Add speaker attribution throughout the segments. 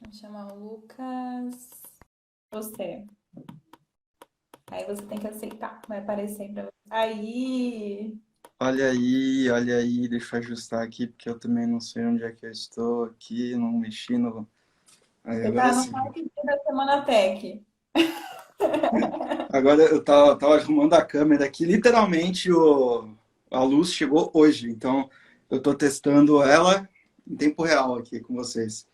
Speaker 1: Vou chamar o Lucas. Você. Aí você tem que aceitar. Vai aparecer pra você. Aí!
Speaker 2: Olha aí, deixa eu ajustar aqui, porque eu também não sei onde é que eu estou aqui, não mexi no. Aí,
Speaker 1: Você
Speaker 2: agora
Speaker 1: tá no
Speaker 2: sim.
Speaker 1: quarto dia da Semana Tech.
Speaker 2: Agora eu tava arrumando a câmera aqui, literalmente a luz chegou hoje, então eu tô testando ela em tempo real aqui com vocês.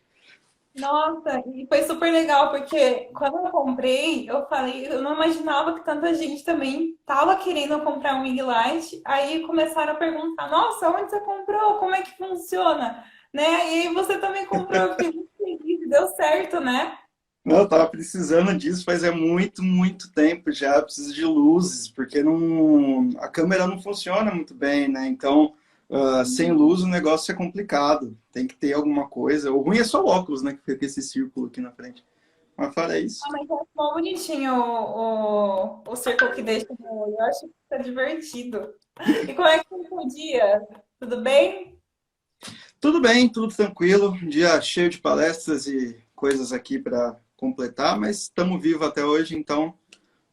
Speaker 1: Nossa, e foi super legal, porque quando eu comprei, eu falei, eu não imaginava que tanta gente também tava querendo comprar um ring light. Aí começaram a perguntar, nossa, onde você comprou? Como é que funciona? Né? E aí você também comprou, eu fiquei muito feliz, deu certo, né?
Speaker 2: Não, eu tava precisando disso faz muito tempo já, preciso de luzes, porque não, a câmera não funciona muito bem, né? Então, sem luz o negócio é complicado, tem que ter alguma coisa. O ruim é só o óculos, né? Que fica esse círculo aqui na frente. Mas fora
Speaker 1: Ah,
Speaker 2: isso,
Speaker 1: mas é tão bonitinho o círculo que deixa no olho. Eu acho que fica divertido. E como é que foi o dia? Tudo bem?
Speaker 2: tudo bem, tudo tranquilo. Um dia cheio de palestras e coisas aqui para completar, mas estamos vivos até hoje, então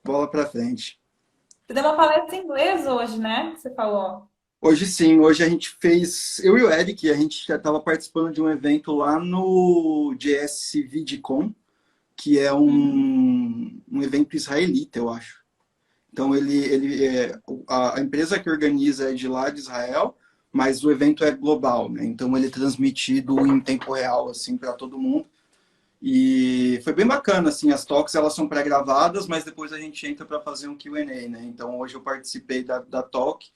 Speaker 2: bola para frente.
Speaker 1: Você deu uma palestra em inglês hoje, né? Que você falou.
Speaker 2: Hoje sim, hoje a gente fez, eu e o Eric, a gente já estava participando de um evento lá no JS VidCon, que é um evento israelita, eu acho. Então a empresa que organiza é de lá de Israel, mas o evento é global, né? Então ele é transmitido em tempo real assim para todo mundo. E foi bem bacana, assim, as talks elas são pré-gravadas, mas depois a gente entra para fazer um Q&A, né? Então hoje eu participei da talk,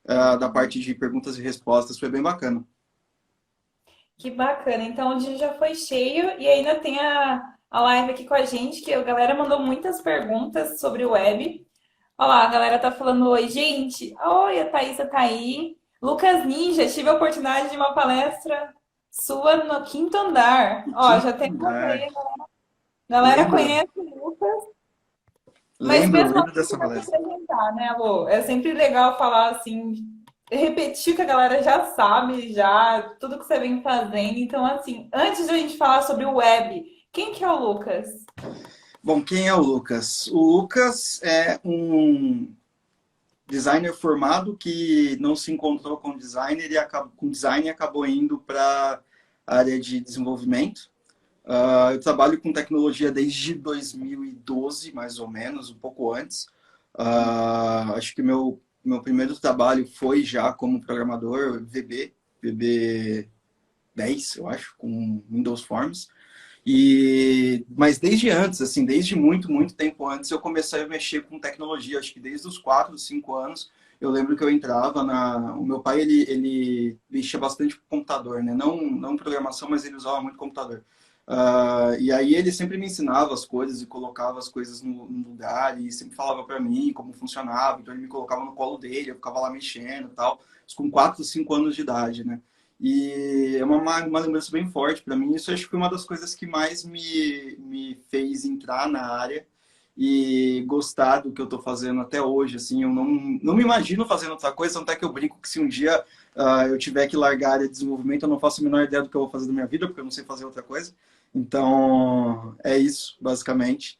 Speaker 2: da parte de perguntas e respostas, foi bem bacana.
Speaker 1: Que bacana. Então o dia já foi cheio e ainda tem a live aqui com a gente, que a galera mandou muitas perguntas sobre o web. Olha lá, a galera tá falando oi, gente. Oi, a Thaísa tá aí. Lucas Ninja, tive a oportunidade de uma palestra sua no quinto andar. Ó, já tem uma
Speaker 2: Ah,
Speaker 1: aí. A galera
Speaker 2: lembro,
Speaker 1: conhece o Lucas. Mas
Speaker 2: lembro
Speaker 1: pessoalmente
Speaker 2: dessa
Speaker 1: para se
Speaker 2: palestra.
Speaker 1: apresentar, né, Lu? É sempre legal falar assim, repetir o que a galera já sabe, já, tudo que você vem fazendo. Então, assim, antes de a gente falar sobre o web, quem que é o Lucas?
Speaker 2: Bom, quem é o Lucas? O Lucas é um designer formado que não se encontrou com designer e com design e acabou indo para a área de desenvolvimento. Eu trabalho com tecnologia desde 2012, mais ou menos, um pouco antes. Acho que meu primeiro trabalho foi já como programador VB 10, eu acho, com Windows Forms. Mas desde antes, assim, desde muito tempo antes, eu comecei a mexer com tecnologia. Acho que desde os 4, 5 anos, eu lembro que eu entrava na. O meu pai, ele mexia bastante com computador, né? Não programação, mas ele usava muito computador. E aí ele sempre me ensinava as coisas e colocava as coisas no lugar e sempre falava para mim como funcionava. Então ele me colocava no colo dele, eu ficava lá mexendo e tal. Isso com 4, 5 anos de idade, né? E é uma lembrança bem forte para mim. Isso acho que foi uma das coisas que mais me fez entrar na área e gostar do que eu estou fazendo até hoje. Assim, eu não me imagino fazendo outra coisa, até que eu brinco que se um dia eu tiver que largar a área de desenvolvimento, eu não faço a menor ideia do que eu vou fazer da minha vida, porque eu não sei fazer outra coisa. Então, é isso, basicamente.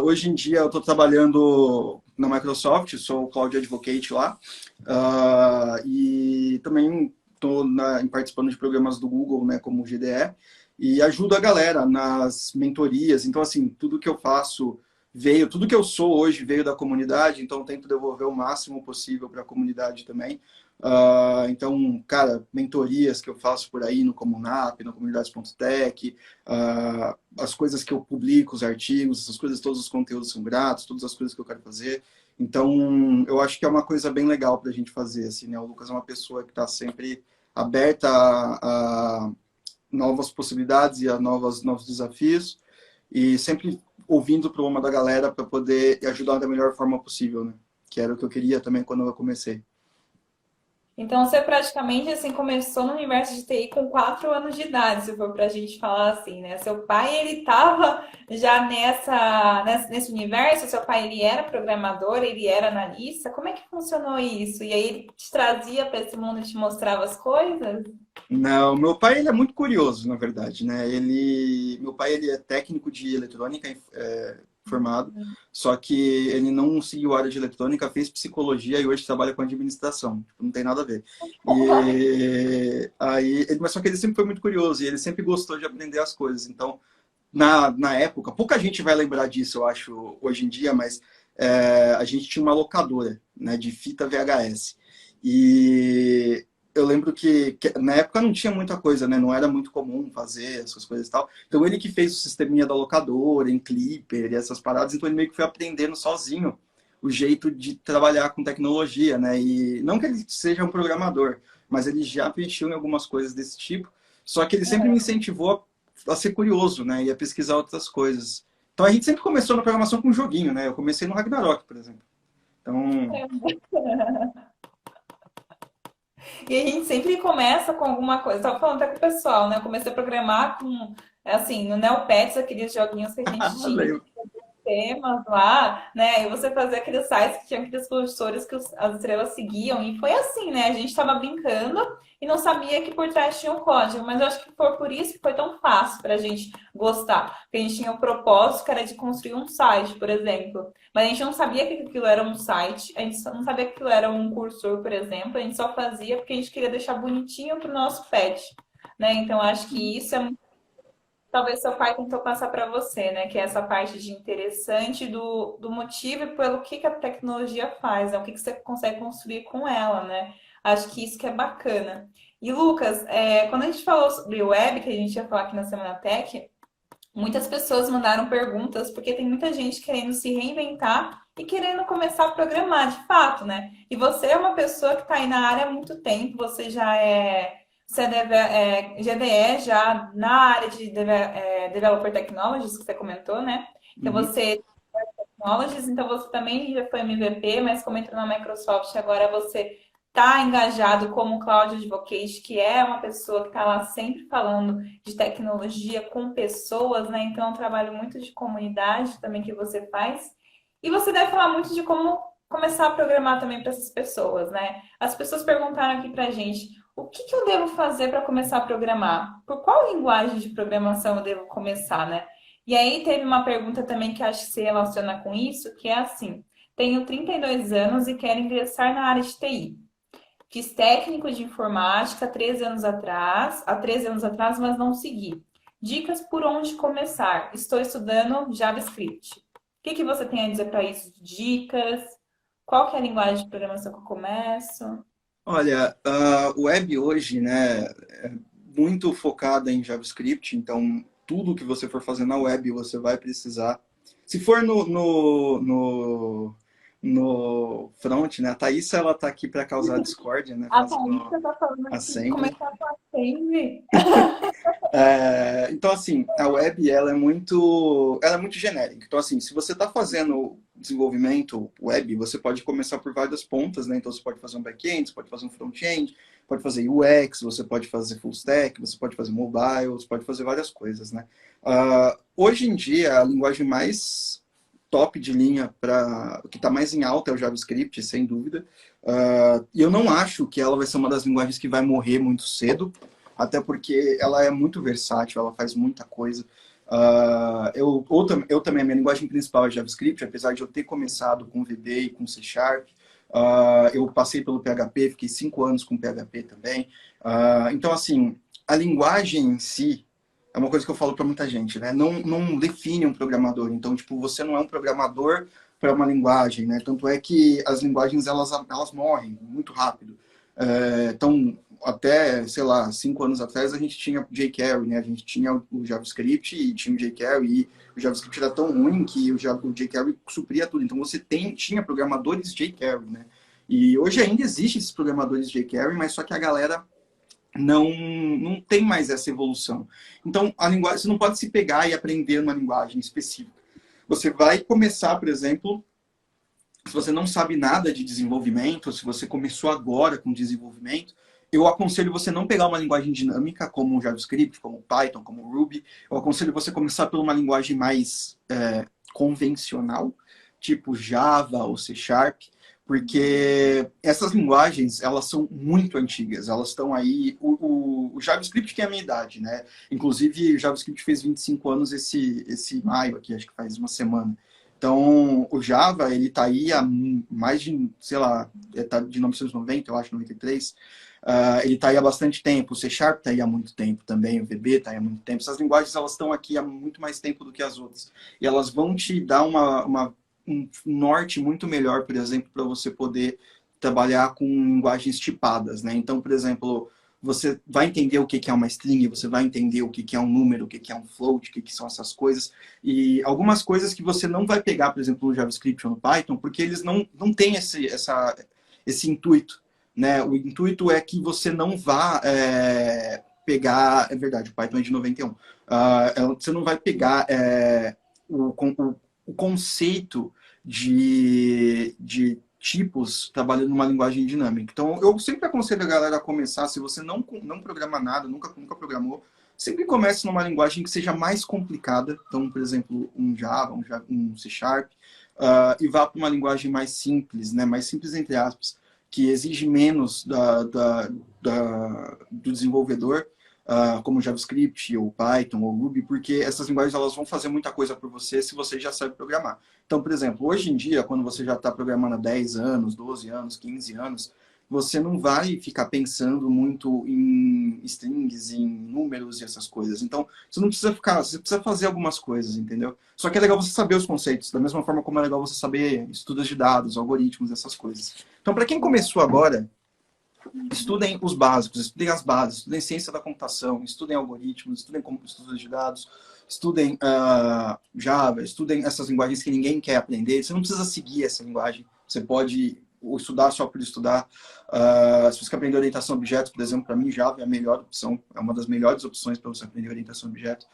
Speaker 2: Hoje em dia, eu estou trabalhando na Microsoft, sou Cloud Advocate lá, e também estou participando de programas do Google, né, como o GDE, e ajudo a galera nas mentorias. Então, assim, tudo que eu faço tudo que eu sou hoje veio da comunidade, então eu tento devolver o máximo possível para a comunidade também. Então, cara, mentorias que eu faço por aí no Comunap, no comunidades.tech, as coisas que eu publico, os artigos, essas coisas, todos os conteúdos são grátis, todas as coisas que eu quero fazer. Então, eu acho que é uma coisa bem legal para a gente fazer, assim, né? O Lucas é uma pessoa que está sempre aberta a novas possibilidades e a novos desafios e sempre ouvindo o problema da galera para poder ajudar da melhor forma possível, né? Que era o que eu queria também quando eu comecei.
Speaker 1: Então, você praticamente assim começou no universo de TI com 4 anos de idade, se for para a gente falar assim, né? Seu pai, ele estava já nesse universo? Seu pai, ele era programador, ele era analista? Como é que funcionou isso? E aí ele te trazia para esse mundo e te mostrava as coisas?
Speaker 2: Não, meu pai ele é muito curioso, na verdade, né? Meu pai ele é técnico de eletrônica, formado, só que ele não seguiu a área de eletrônica, fez psicologia e hoje trabalha com administração. Tipo, não tem nada a ver. E aí, mas só que ele sempre foi muito curioso e ele sempre gostou de aprender as coisas. Então, na época, pouca gente vai lembrar disso, eu acho, hoje em dia, mas a gente tinha uma locadora, né, de fita VHS. E eu lembro que na época não tinha muita coisa, né? Não era muito comum fazer essas coisas e tal. Então ele que fez o sisteminha da locadora, em Clipper e essas paradas, então ele meio que foi aprendendo sozinho o jeito de trabalhar com tecnologia, né? E não que ele seja um programador, mas ele já mexeu em algumas coisas desse tipo. Só que ele sempre me incentivou a ser curioso, né? E a pesquisar outras coisas. Então a gente sempre começou na programação com um joguinho, né? Eu comecei no Ragnarok, por exemplo. Então,
Speaker 1: E a gente sempre começa com alguma coisa. Tava falando até com o pessoal, né? Eu comecei a programar com, assim, no Neopets, aqueles joguinhos que a gente tinha,
Speaker 2: lembro.
Speaker 1: temas lá, né? E você fazia aqueles sites que tinham aqueles professores que as estrelas seguiam. E foi assim, né? A gente estava brincando e não sabia que por trás tinha o código. Mas eu acho que foi por isso que foi tão fácil para a gente gostar. Porque a gente tinha um propósito que era de construir um site, por exemplo. Mas a gente não sabia que aquilo era um site, a gente não sabia que aquilo era um cursor, por exemplo. A gente só fazia porque a gente queria deixar bonitinho para o nosso pet. Né? Então, acho que isso é talvez seu pai tentou passar para você, né? Que é essa parte de interessante do motivo e pelo que a tecnologia faz, né? O que você consegue construir com ela, né? Acho que isso que é bacana. E Lucas, quando a gente falou sobre web, que a gente ia falar aqui na Semana Tech, muitas pessoas mandaram perguntas, porque tem muita gente querendo se reinventar e querendo começar a programar, de fato, né? E você é uma pessoa que está aí na área há muito tempo, você já você é GDE já na área de Developer Technologies, que você comentou, né? Então
Speaker 2: Uhum.
Speaker 1: você Technologies, então você também já foi MVP, mas como entrou na Microsoft, agora você está engajado como Cloud Advocate, que é uma pessoa que está lá sempre falando de tecnologia com pessoas, né? Então é um trabalho muito de comunidade também que você faz. E você deve falar muito de como começar a programar também para essas pessoas, né? As pessoas perguntaram aqui pra gente, o que que eu devo fazer para começar a programar? Por qual linguagem de programação eu devo começar, né? E aí teve uma pergunta também que acho que se relaciona com isso, que é assim: tenho 32 anos e quero ingressar na área de TI. Fiz técnico de informática há 13 anos atrás, mas não segui. Dicas por onde começar. Estou estudando JavaScript. O que que você tem a dizer para isso? Dicas? Qual que é a linguagem de programação que eu começo?
Speaker 2: Olha, a web hoje, né, é muito focada em JavaScript, então tudo que você for fazer na web você vai precisar. Se for no front, né, a Thaís, ela tá aqui para causar discórdia, né,
Speaker 1: A
Speaker 2: fazendo
Speaker 1: Thalita tá falando aqui de
Speaker 2: assembly.
Speaker 1: começar com assembly.
Speaker 2: Então, assim, a web ela é muito genérica. Então, assim, se você está fazendo desenvolvimento web, você pode começar por várias pontas, né? Então, você pode fazer um back-end, você pode fazer um front-end, pode fazer UX, você pode fazer full stack, você pode fazer mobile, você pode fazer várias coisas, né? Hoje em dia, a linguagem mais top de linha para o que está mais em alta é o JavaScript, sem dúvida. E eu não acho que ela vai ser uma das linguagens que vai morrer muito cedo, até porque ela é muito versátil, ela faz muita coisa. Eu também, a minha linguagem principal é JavaScript, apesar de eu ter começado com VB e com C Sharp. Eu passei pelo PHP, fiquei 5 anos com PHP também. Então, assim, a linguagem em si é uma coisa que eu falo para muita gente, né? Não define um programador. Então, tipo, você não é um programador para uma linguagem, né? Tanto é que as linguagens, elas morrem muito rápido. Então, até, sei lá, 5 anos atrás, a gente tinha jQuery, né? A gente tinha o JavaScript e tinha o jQuery, e o JavaScript era tão ruim que o jQuery supria tudo. Então, você tinha programadores jQuery, né? E hoje ainda existem esses programadores jQuery, mas só que a galera não tem mais essa evolução. Então, a linguagem, você não pode se pegar e aprender uma linguagem específica. Você vai começar, por exemplo, se você não sabe nada de desenvolvimento, se você começou agora com desenvolvimento, eu aconselho você não pegar uma linguagem dinâmica como o JavaScript, como o Python, como o Ruby. Eu aconselho você começar por uma linguagem mais convencional, tipo Java ou C Sharp, porque essas linguagens, elas são muito antigas, elas estão aí, o JavaScript tem a minha idade, né? Inclusive, o JavaScript fez 25 anos esse maio aqui, acho que faz uma semana. Então, o Java, ele tá aí há mais de, sei lá, tá de 1990, eu acho, 93. Ele está aí há bastante tempo, o C Sharp está aí há muito tempo também, o VB está aí há muito tempo. Essas linguagens elas estão aqui há muito mais tempo do que as outras. E elas vão te dar um norte muito melhor, por exemplo, para você poder trabalhar com linguagens tipadas, né? Então, por exemplo, você vai entender o que é uma string, você vai entender o que é um número, o que é um float, o que são essas coisas. E algumas coisas que você não vai pegar, por exemplo, no JavaScript ou no Python, porque eles não têm esse intuito, né? O intuito é que você não vá pegar... É verdade, o Python é de 91. Você não vai pegar o conceito de tipos trabalhando numa linguagem dinâmica. Então, eu sempre aconselho a galera a começar, se você não programa nada, nunca programou, sempre comece numa linguagem que seja mais complicada. Então, por exemplo, um Java, um C Sharp, e vá para uma linguagem mais simples, né? Mais simples entre aspas, que exige menos do desenvolvedor, como JavaScript, ou Python, ou Ruby, porque essas linguagens elas vão fazer muita coisa por você se você já sabe programar. Então, por exemplo, hoje em dia, quando você já está programando há 10 anos, 12 anos, 15 anos, você não vai ficar pensando muito em strings, em números e essas coisas. Então, você não precisa você precisa fazer algumas coisas, entendeu? Só que é legal você saber os conceitos, da mesma forma como é legal você saber estudos de dados, algoritmos, essas coisas. Então, para quem começou agora, estudem os básicos, estudem as bases, estudem ciência da computação, estudem algoritmos, estudem estudos de dados, estudem Java, estudem essas linguagens que ninguém quer aprender. Você não precisa seguir essa linguagem, você pode estudar só por estudar. Se você quer aprender orientação a objetos, por exemplo, para mim Java é a melhor opção, é uma das melhores opções para você aprender orientação a objetos.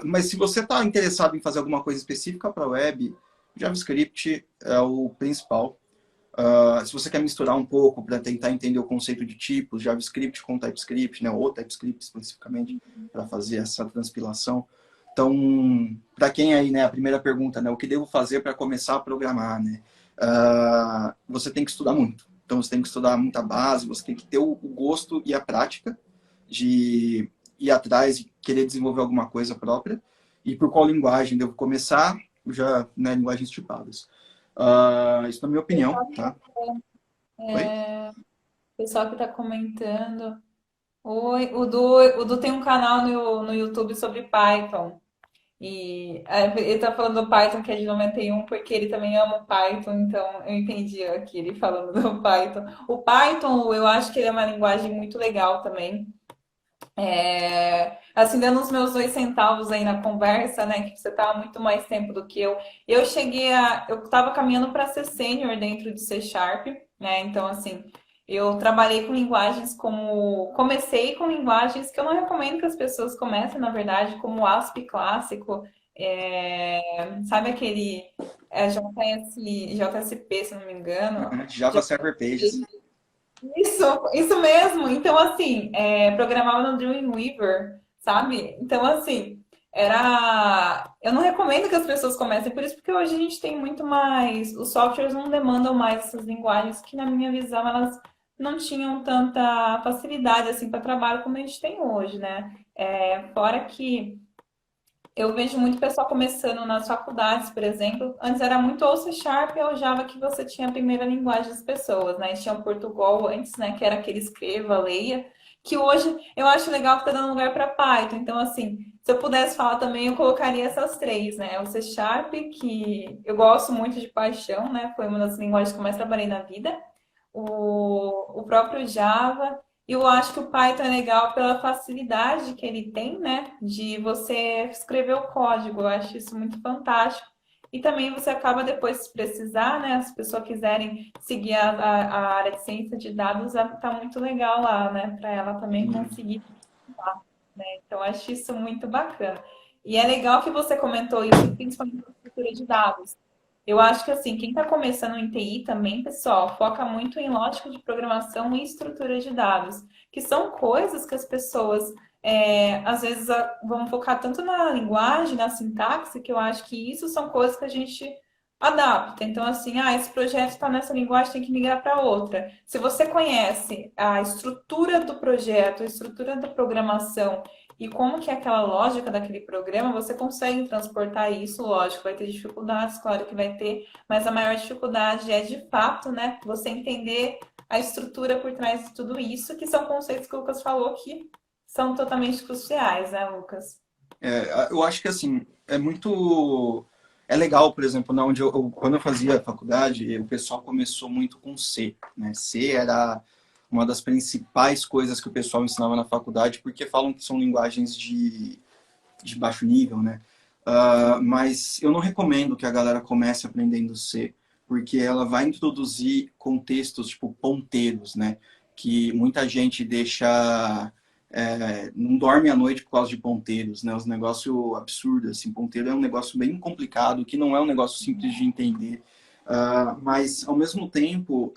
Speaker 2: Mas se você está interessado em fazer alguma coisa específica para a web, JavaScript é o principal. Se você quer misturar um pouco para tentar entender o conceito de tipos, JavaScript com TypeScript, né, ou TypeScript especificamente, para fazer essa transpilação. Então, para quem aí, né, a primeira pergunta, né, o que devo fazer para começar a programar, né? Você tem que estudar muito. Então, você tem que estudar muita base, você tem que ter o gosto e a prática de ir atrás e querer desenvolver alguma coisa própria. E por qual linguagem devo começar? Já, né, linguagens tipadas. Isso na minha opinião, tá? Oi?
Speaker 1: O pessoal que está comentando. Oi, o Du tem um canal no YouTube sobre Python. E ele tá falando do Python que é de 91 porque ele também ama o Python, então eu entendi aqui ele falando do Python. O Python, eu acho que ele é uma linguagem muito legal também. Assim, dando os meus 2 centavos aí na conversa, né, que você tá há muito mais tempo do que eu. Eu tava caminhando para ser sênior dentro de C Sharp, né, então assim, eu trabalhei com comecei com linguagens que eu não recomendo que as pessoas comecem, na verdade, como o ASP clássico, sabe aquele JSP, se não me engano,
Speaker 2: Java Server Pages.
Speaker 1: isso mesmo. Então, assim, programava no Dreamweaver, sabe? Então, assim, eu não recomendo que as pessoas comecem por isso, porque hoje a gente tem muito mais. Os softwares não demandam mais essas linguagens que, na minha visão, elas não tinham tanta facilidade, assim, para trabalho como a gente tem hoje, né? Fora que. Eu vejo muito pessoal começando nas faculdades, por exemplo. Antes era muito ou C Sharp ou Java que você tinha a primeira linguagem das pessoas, né? Tinha o Portugal antes, né? Que era aquele escreva, leia. Que hoje eu acho legal que tá dando lugar para Python. Então, assim, se eu pudesse falar também, eu colocaria essas três, né? O C Sharp, que eu gosto muito de paixão, né? Foi uma das linguagens que eu mais trabalhei na vida. O próprio Java. E eu acho que o Python é legal pela facilidade que ele tem, né? De você escrever o código. Eu acho isso muito fantástico. E também você acaba depois, se precisar, né? Se a pessoa quiserem seguir a área de ciência de dados, tá muito legal lá, né? Para ela também conseguir, né? Então, eu acho isso muito bacana. E é legal que você comentou isso, principalmente na estrutura de dados. Eu acho que assim, quem está começando em TI também, pessoal, foca muito em lógica de programação e estrutura de dados, que são coisas que as pessoas às vezes vão focar tanto na linguagem, na sintaxe, que eu acho que isso são coisas que a gente adapta. Então, assim, esse projeto está nessa linguagem, tem que migrar para outra. Se você conhece a estrutura do projeto, a estrutura da programação e como que é aquela lógica daquele programa, você consegue transportar isso, lógico, vai ter dificuldades, claro que vai ter, mas a maior dificuldade é de fato, né, você entender a estrutura por trás de tudo isso, que são conceitos que o Lucas falou que são totalmente cruciais, né, Lucas?
Speaker 2: Eu acho que assim, é muito. É legal, por exemplo, na onde quando eu fazia faculdade, o pessoal começou muito com C, né? C era uma das principais coisas que o pessoal ensinava na faculdade, porque falam que são linguagens de baixo nível, né? Mas eu não recomendo que a galera comece aprendendo C, porque ela vai introduzir contextos tipo ponteiros, né? Que muita gente deixa não dorme à noite por causa de ponteiros, né? Os negócios absurdos, assim, ponteiro é um negócio bem complicado, que não é um negócio simples de entender. Mas, ao mesmo tempo,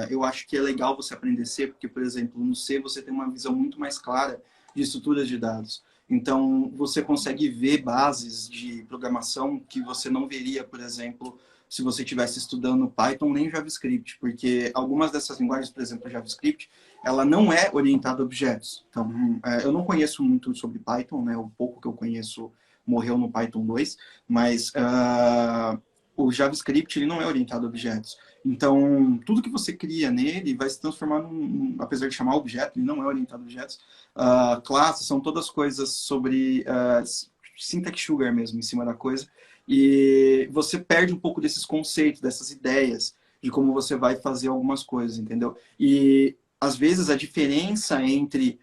Speaker 2: eu acho que é legal você aprender C, porque, por exemplo, no C você tem uma visão muito mais clara de estruturas de dados. Então, você consegue ver bases de programação que você não veria, por exemplo, se você estivesse estudando Python nem JavaScript, porque algumas dessas linguagens, por exemplo, JavaScript, ela não é orientada a objetos. Então, eu não conheço muito sobre Python, né? O pouco que eu conheço morreu no Python 2, mas o JavaScript ele não é orientado a objetos. Então, tudo que você cria nele vai se transformar apesar de chamar objeto, ele não é orientado a objetos. Classes são todas coisas sobre syntax sugar mesmo, em cima da coisa. E você perde um pouco desses conceitos, dessas ideias de como você vai fazer algumas coisas, entendeu? E às vezes a diferença entre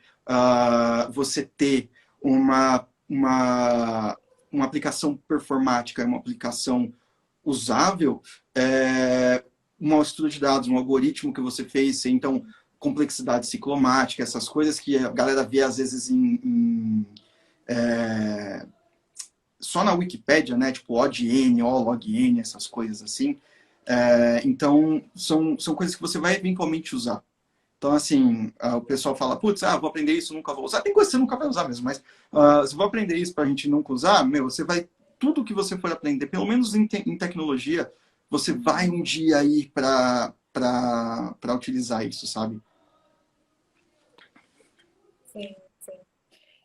Speaker 2: você ter uma aplicação performática e uma aplicação usável é uma estrutura de dados, um algoritmo que você fez, então complexidade ciclomática, essas coisas que a galera vê às vezes só na Wikipédia, né? Tipo ODN, OLOGN, essas coisas assim. Então, são coisas que você vai eventualmente usar. Então, assim, o pessoal fala, putz, vou aprender isso, nunca vou usar. Tem coisa que você nunca vai usar mesmo, mas se eu vou aprender isso para a gente nunca usar, você vai, tudo que você for aprender, pelo menos em tecnologia, você vai um dia ir para utilizar isso, sabe?
Speaker 1: Sim, sim.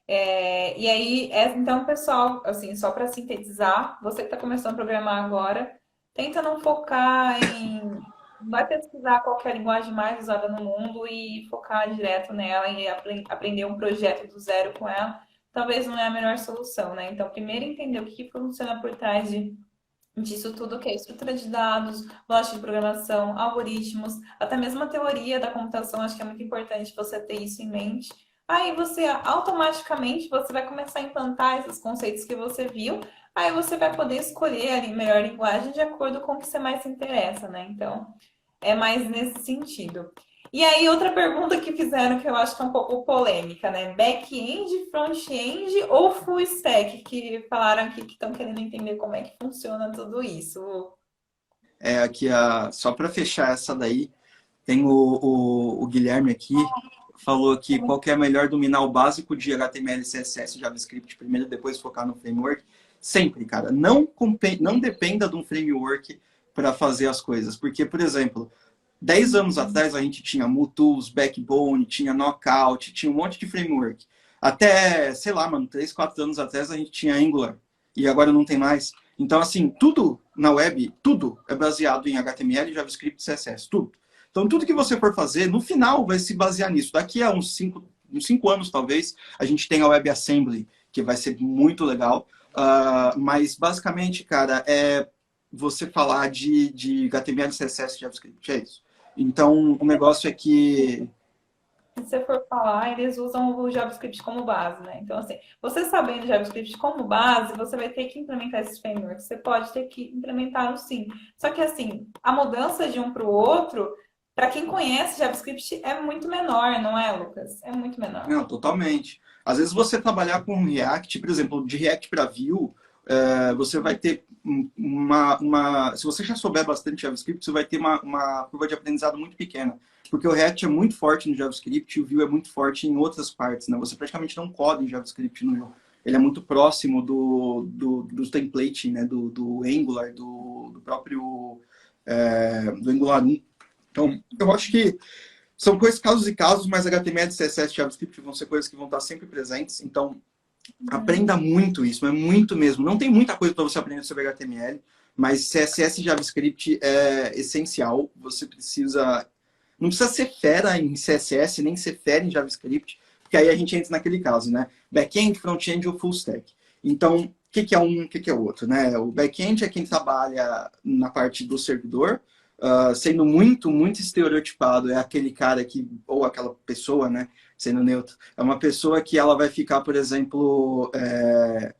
Speaker 1: E aí, então, pessoal, assim, só para sintetizar, você que está começando a programar agora, tenta não focar em. Vai pesquisar qual que é a linguagem mais usada no mundo e focar direto nela e aprender um projeto do zero com ela. Talvez não é a melhor solução, né? Então, primeiro entender o que funciona por trás disso tudo, que é estrutura de dados, lógica de programação, algoritmos, até mesmo a teoria da computação, acho que é muito importante você ter isso em mente. Aí você automaticamente você vai começar a implantar esses conceitos que você viu, aí você vai poder escolher a melhor linguagem de acordo com o que você mais se interessa, né? Então, é mais nesse sentido. E aí, outra pergunta que fizeram que eu acho que é um pouco polêmica, né? Back-end, front-end ou full stack? Que falaram aqui que estão querendo entender como é que funciona tudo isso.
Speaker 2: Aqui, só para fechar essa daí, tem o Guilherme aqui, falou que qual que é melhor dominar o básico de HTML, CSS, JavaScript primeiro, depois focar no framework. Sempre, cara. Não dependa de um framework para fazer as coisas. Porque, por exemplo, 10 anos atrás a gente tinha MooTools, Backbone, tinha Knockout, tinha um monte de framework. Até, sei lá, mano, 3, 4 anos atrás a gente tinha Angular. E agora não tem mais. Então, assim, tudo na web, tudo é baseado em HTML, JavaScript, CSS, tudo. Então, tudo que você for fazer, no final, vai se basear nisso. Daqui a uns cinco anos, talvez, a gente tenha a WebAssembly, que vai ser muito legal. Mas, basicamente, cara, é você falar de HTML, CSS, JavaScript, é isso. Então, o negócio é que...
Speaker 1: Se você for falar, eles usam o JavaScript como base, né? Então, assim, você sabendo JavaScript como base, você vai ter que implementar esses frameworks. Você pode ter que implementar sim. Só que, assim, a mudança de um para o outro, para quem conhece JavaScript, é muito menor, não é, Lucas? É muito menor.
Speaker 2: Não, totalmente. Às vezes você trabalhar com React, por exemplo, de React para Vue, você vai ter Se você já souber bastante JavaScript, você vai ter uma curva de aprendizado muito pequena. Porque o React é muito forte no JavaScript e o Vue é muito forte em outras partes, né? Você praticamente não coda em JavaScript no ele é muito próximo do template, né? Do Angular, do próprio do Angular 1. Então, eu acho que são coisas, casos e casos, mas HTML, CSS, JavaScript vão ser coisas que vão estar sempre presentes. Então, aprenda muito isso, é muito mesmo. Não tem muita coisa para você aprender sobre HTML, mas CSS e JavaScript é essencial. Você precisa... Não precisa ser fera em CSS, nem ser fera em JavaScript, porque aí a gente entra naquele caso, né? Back-end, front-end ou full stack. Então, o que, que é um, o que, que é outro, né? O back-end é quem trabalha na parte do servidor, sendo muito estereotipado, é aquele cara que, ou aquela pessoa, né? Sendo neutro, é uma pessoa que ela vai ficar, por exemplo, é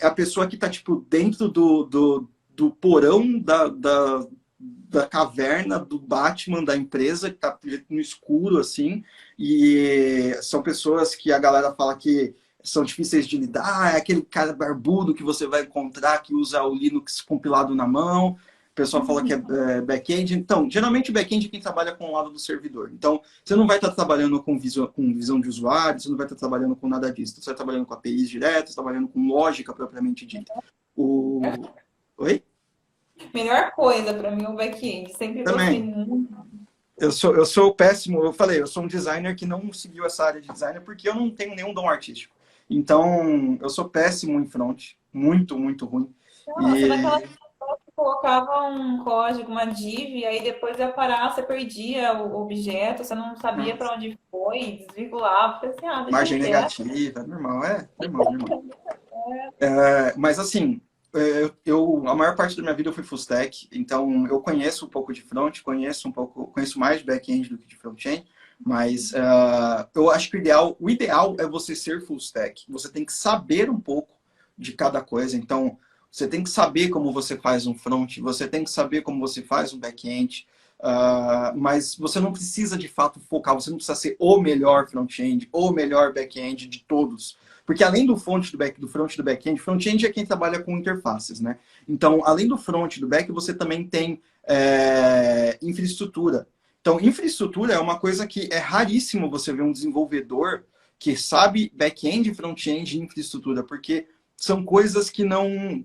Speaker 2: a pessoa que está tipo, dentro do porão da caverna do Batman da empresa, que está no escuro, assim, e são pessoas que a galera fala que são difíceis de lidar, é aquele cara barbudo que você vai encontrar que usa o Linux compilado na mão, o pessoal fala que é back-end. Então, geralmente o back-end é quem trabalha com o lado do servidor. Então, você não vai estar trabalhando com visão de usuário, você não vai estar trabalhando com nada disso. Você vai estar trabalhando com APIs diretas, trabalhando com lógica propriamente dita. Oi?
Speaker 1: Melhor coisa para mim o back-end. Sempre gostei
Speaker 2: Também.
Speaker 1: muito.
Speaker 2: Eu sou péssimo, eu falei, eu sou um designer que não seguiu essa área de designer porque eu não tenho nenhum dom artístico. Então, eu sou péssimo em front, muito ruim.
Speaker 1: Nossa, naquela
Speaker 2: E
Speaker 1: época você colocava um código, uma div, e aí depois ia parar, você perdia o objeto, você não sabia para onde foi, desvirgulava. Falei assim, ah, deixa
Speaker 2: margem
Speaker 1: quieto.
Speaker 2: negativa, normal, normal. Mas assim, a maior parte da minha vida eu fui full stack, então eu conheço um pouco de front, conheço mais de back-end do que de front-end, mas eu acho que o ideal é você ser full stack. Você tem que saber um pouco de cada coisa, então você tem que saber como você faz um front, você tem que saber como você faz um back-end, mas você não precisa de fato focar, você não precisa ser o melhor front-end, o melhor back-end de todos. Porque além do front e do back-end, front-end é quem trabalha com interfaces, né? Então, além do front e do back, você também tem infraestrutura. Então, infraestrutura é uma coisa que é raríssimo você ver um desenvolvedor que sabe back-end, front-end e infraestrutura, porque são coisas que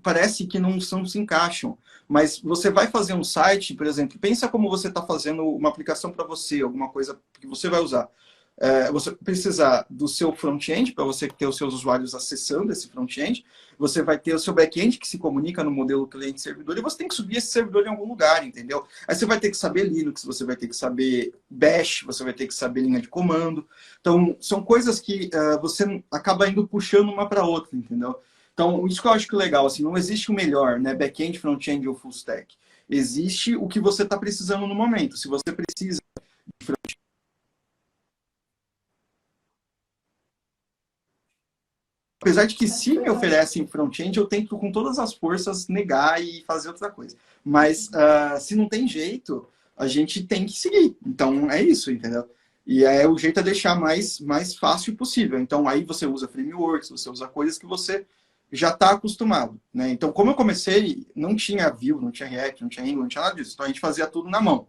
Speaker 2: parece que não se encaixam. Mas você vai fazer um site, por exemplo, pensa como você está fazendo uma aplicação para você, alguma coisa que você vai usar. Você precisa do seu front-end, para você ter os seus usuários acessando esse front-end. Você vai ter o seu back-end, que se comunica no modelo cliente-servidor, e você tem que subir esse servidor em algum lugar, entendeu? Aí você vai ter que saber Linux, você vai ter que saber Bash, você vai ter que saber linha de comando. Então, são coisas que você acaba indo puxando uma para outra, entendeu? Então, isso que eu acho que é legal, assim, não existe o melhor, né? Back-end, front-end ou full stack. Existe o que você está precisando no momento. Se você precisa de front apesar de que se me oferecem front-end, eu tento com todas as forças negar e fazer outra coisa. Mas se não tem jeito, a gente tem que seguir. Então é isso, entendeu? E o jeito é deixar mais fácil possível. Então aí você usa frameworks, você usa coisas que você já está acostumado, né? Então como eu comecei, não tinha Vue, não tinha React, não tinha Angular, não tinha nada disso. Então a gente fazia tudo na mão.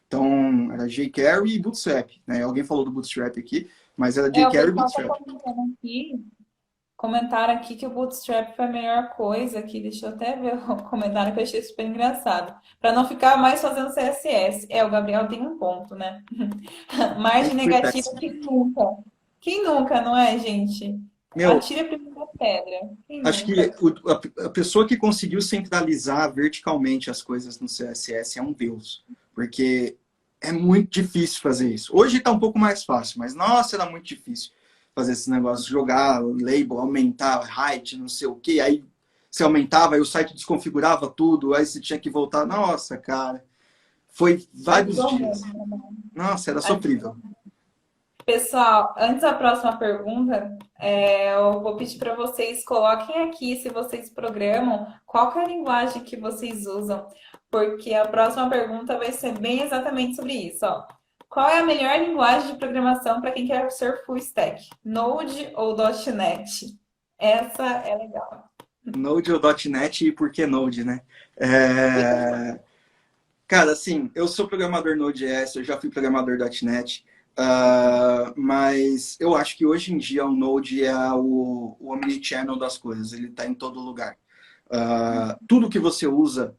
Speaker 2: Então era jQuery e Bootstrap, né? Alguém falou do Bootstrap aqui, mas era
Speaker 1: O
Speaker 2: jQuery e
Speaker 1: pessoal tá
Speaker 2: Bootstrap.
Speaker 1: comentando aqui. Comentaram aqui que o Bootstrap foi a melhor coisa aqui. Deixa eu até ver o comentário que eu achei super engraçado. Para não ficar mais fazendo CSS. O Gabriel tem um ponto, né? Margem
Speaker 2: Sempre fui
Speaker 1: negativa,
Speaker 2: péssimo.
Speaker 1: quem nunca? Quem nunca, não é, gente?
Speaker 2: Meu,
Speaker 1: Atire a primeira pedra. Quem
Speaker 2: acho que
Speaker 1: nunca?
Speaker 2: a pessoa que conseguiu centralizar verticalmente as coisas no CSS é um deus. Porque é muito difícil fazer isso. Hoje está um pouco mais fácil, mas nossa, era muito difícil fazer esses negócios, jogar label, aumentar height, não sei o quê. Aí você aumentava, aí o site desconfigurava tudo, aí você tinha que voltar. Nossa, cara, foi vários
Speaker 1: Ajudou
Speaker 2: dias.
Speaker 1: muito, né?
Speaker 2: Nossa, era sofrível.
Speaker 1: Pessoal, antes da próxima pergunta, eu vou pedir para vocês coloquem aqui se vocês programam, qual que é a linguagem que vocês usam, porque a próxima pergunta vai ser bem exatamente sobre isso, ó. Qual é a melhor linguagem de programação para quem quer ser full stack? Node ou .NET? Essa é legal.
Speaker 2: Node ou .NET e por que Node, né? Cara, assim, eu sou programador Node.js, eu já fui programador .NET. Mas eu acho que hoje em dia o Node é o omnichannel das coisas, ele está em todo lugar. Tudo que você usa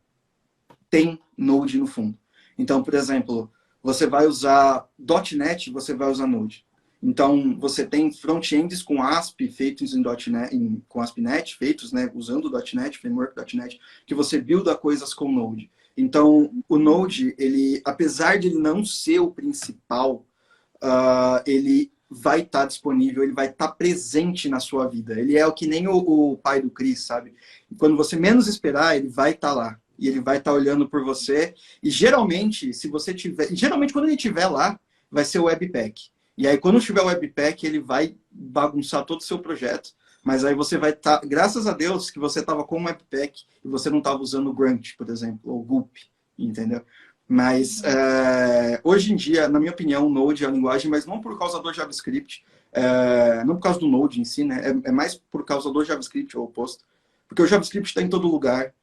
Speaker 2: tem Node no fundo. Então, por exemplo, você vai usar .NET, você vai usar Node. Então, você tem front-ends com ASP feitos em .NET, com ASP.NET, feitos, né, usando o .NET, framework .NET, que você builda coisas com Node. Então, o Node, ele, apesar de ele não ser o principal, ele vai estar disponível, ele vai estar presente na sua vida. Ele é o que nem o pai do Chris, sabe? Quando você menos esperar, ele vai estar lá. E ele vai estar olhando por você. E geralmente, se você tiver. Geralmente, quando ele estiver lá, vai ser o Webpack. E aí, quando tiver o Webpack, ele vai bagunçar todo o seu projeto. Mas aí você vai estar. Graças a Deus que você estava com o Webpack e você não estava usando o Grunt, por exemplo, ou o Gulp, entendeu? Mas hoje em dia, na minha opinião, o Node é a linguagem, mas não por causa do JavaScript, não por causa do Node em si, né? É mais por causa do JavaScript, ou oposto. Porque o JavaScript está em todo lugar.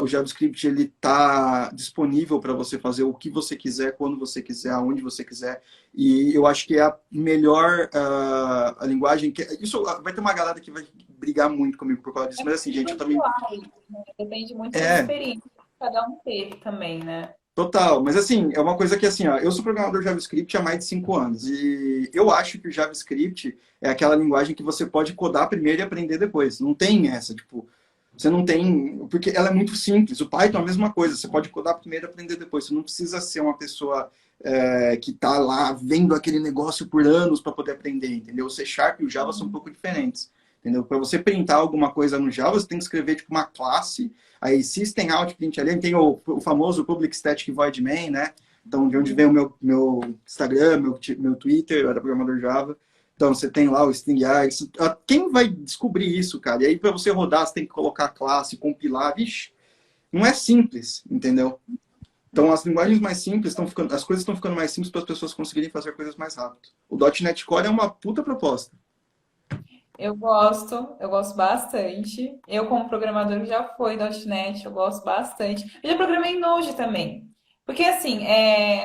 Speaker 2: O JavaScript ele está disponível para você fazer o que você quiser, quando você quiser, aonde você quiser. E eu acho que é a melhor a linguagem. Isso vai ter uma galera que vai brigar muito comigo por causa disso,
Speaker 1: É
Speaker 2: mas assim, gente, eu
Speaker 1: muito
Speaker 2: também.
Speaker 1: pessoal, né? Depende muito das
Speaker 2: É,
Speaker 1: experiências que cada um teve também, né?
Speaker 2: total, mas assim, é uma coisa que assim, ó, eu sou programador JavaScript há mais de 5 anos e eu acho que o JavaScript é aquela linguagem que você pode codar primeiro e aprender depois. Não tem essa, tipo, você não tem, porque ela é muito simples. O Python é a mesma coisa, você pode codar primeiro e aprender depois. Você não precisa ser uma pessoa que está lá vendo aquele negócio por anos para poder aprender, entendeu? O C Sharp e o Java são um pouco diferentes, entendeu? Para você printar alguma coisa no Java, você tem que escrever tipo uma classe. Aí system out print ali, tem o famoso public static void main, né? Então, de onde vem o meu Instagram, meu Twitter, eu era programador Java. Então, você tem lá o string out. Quem vai descobrir isso, cara? E aí, para você rodar, você tem que colocar a classe, compilar. Vixe, não é simples, entendeu? Então, as linguagens mais simples estão ficando, as coisas estão ficando mais simples para as pessoas conseguirem fazer coisas mais rápido. O .NET Core é uma puta proposta.
Speaker 1: Eu gosto bastante. Eu, como programador que já foi .NET, eu gosto bastante. Eu já programei em Node também. Porque, assim,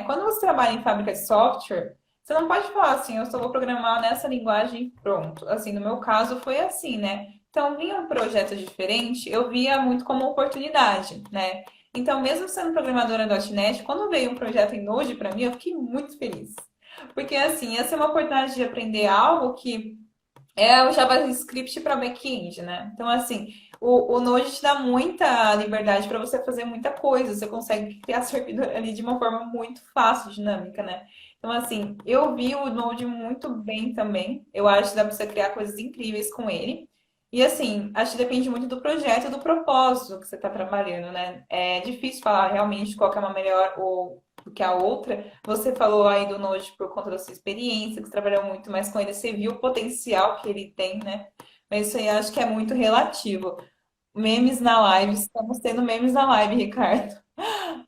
Speaker 1: quando você trabalha em fábrica de software, você não pode falar assim, eu só vou programar nessa linguagem e pronto. Assim, no meu caso foi assim, né? Então, vinha um projeto diferente, eu via muito como oportunidade, né? Então, mesmo sendo programadora .NET, quando veio um projeto em Node para mim, eu fiquei muito feliz. Porque, assim, ia ser uma oportunidade de aprender algo que é o JavaScript para back-end, né? Então, assim, o Node te dá muita liberdade para você fazer muita coisa. Você consegue criar servidor ali de uma forma muito fácil, dinâmica, né? Então, assim, eu vi o Node muito bem também. Eu acho que dá para você criar coisas incríveis com ele. E, assim, acho que depende muito do projeto e do propósito que você está trabalhando, né? É difícil falar realmente qual que é uma melhor ou do que a outra. Você falou aí do Node por conta da sua experiência, que você trabalhou muito mais com ele, você viu o potencial que ele tem, né? Mas isso aí acho que é muito relativo. Memes na live, estamos tendo memes na live, Ricardo.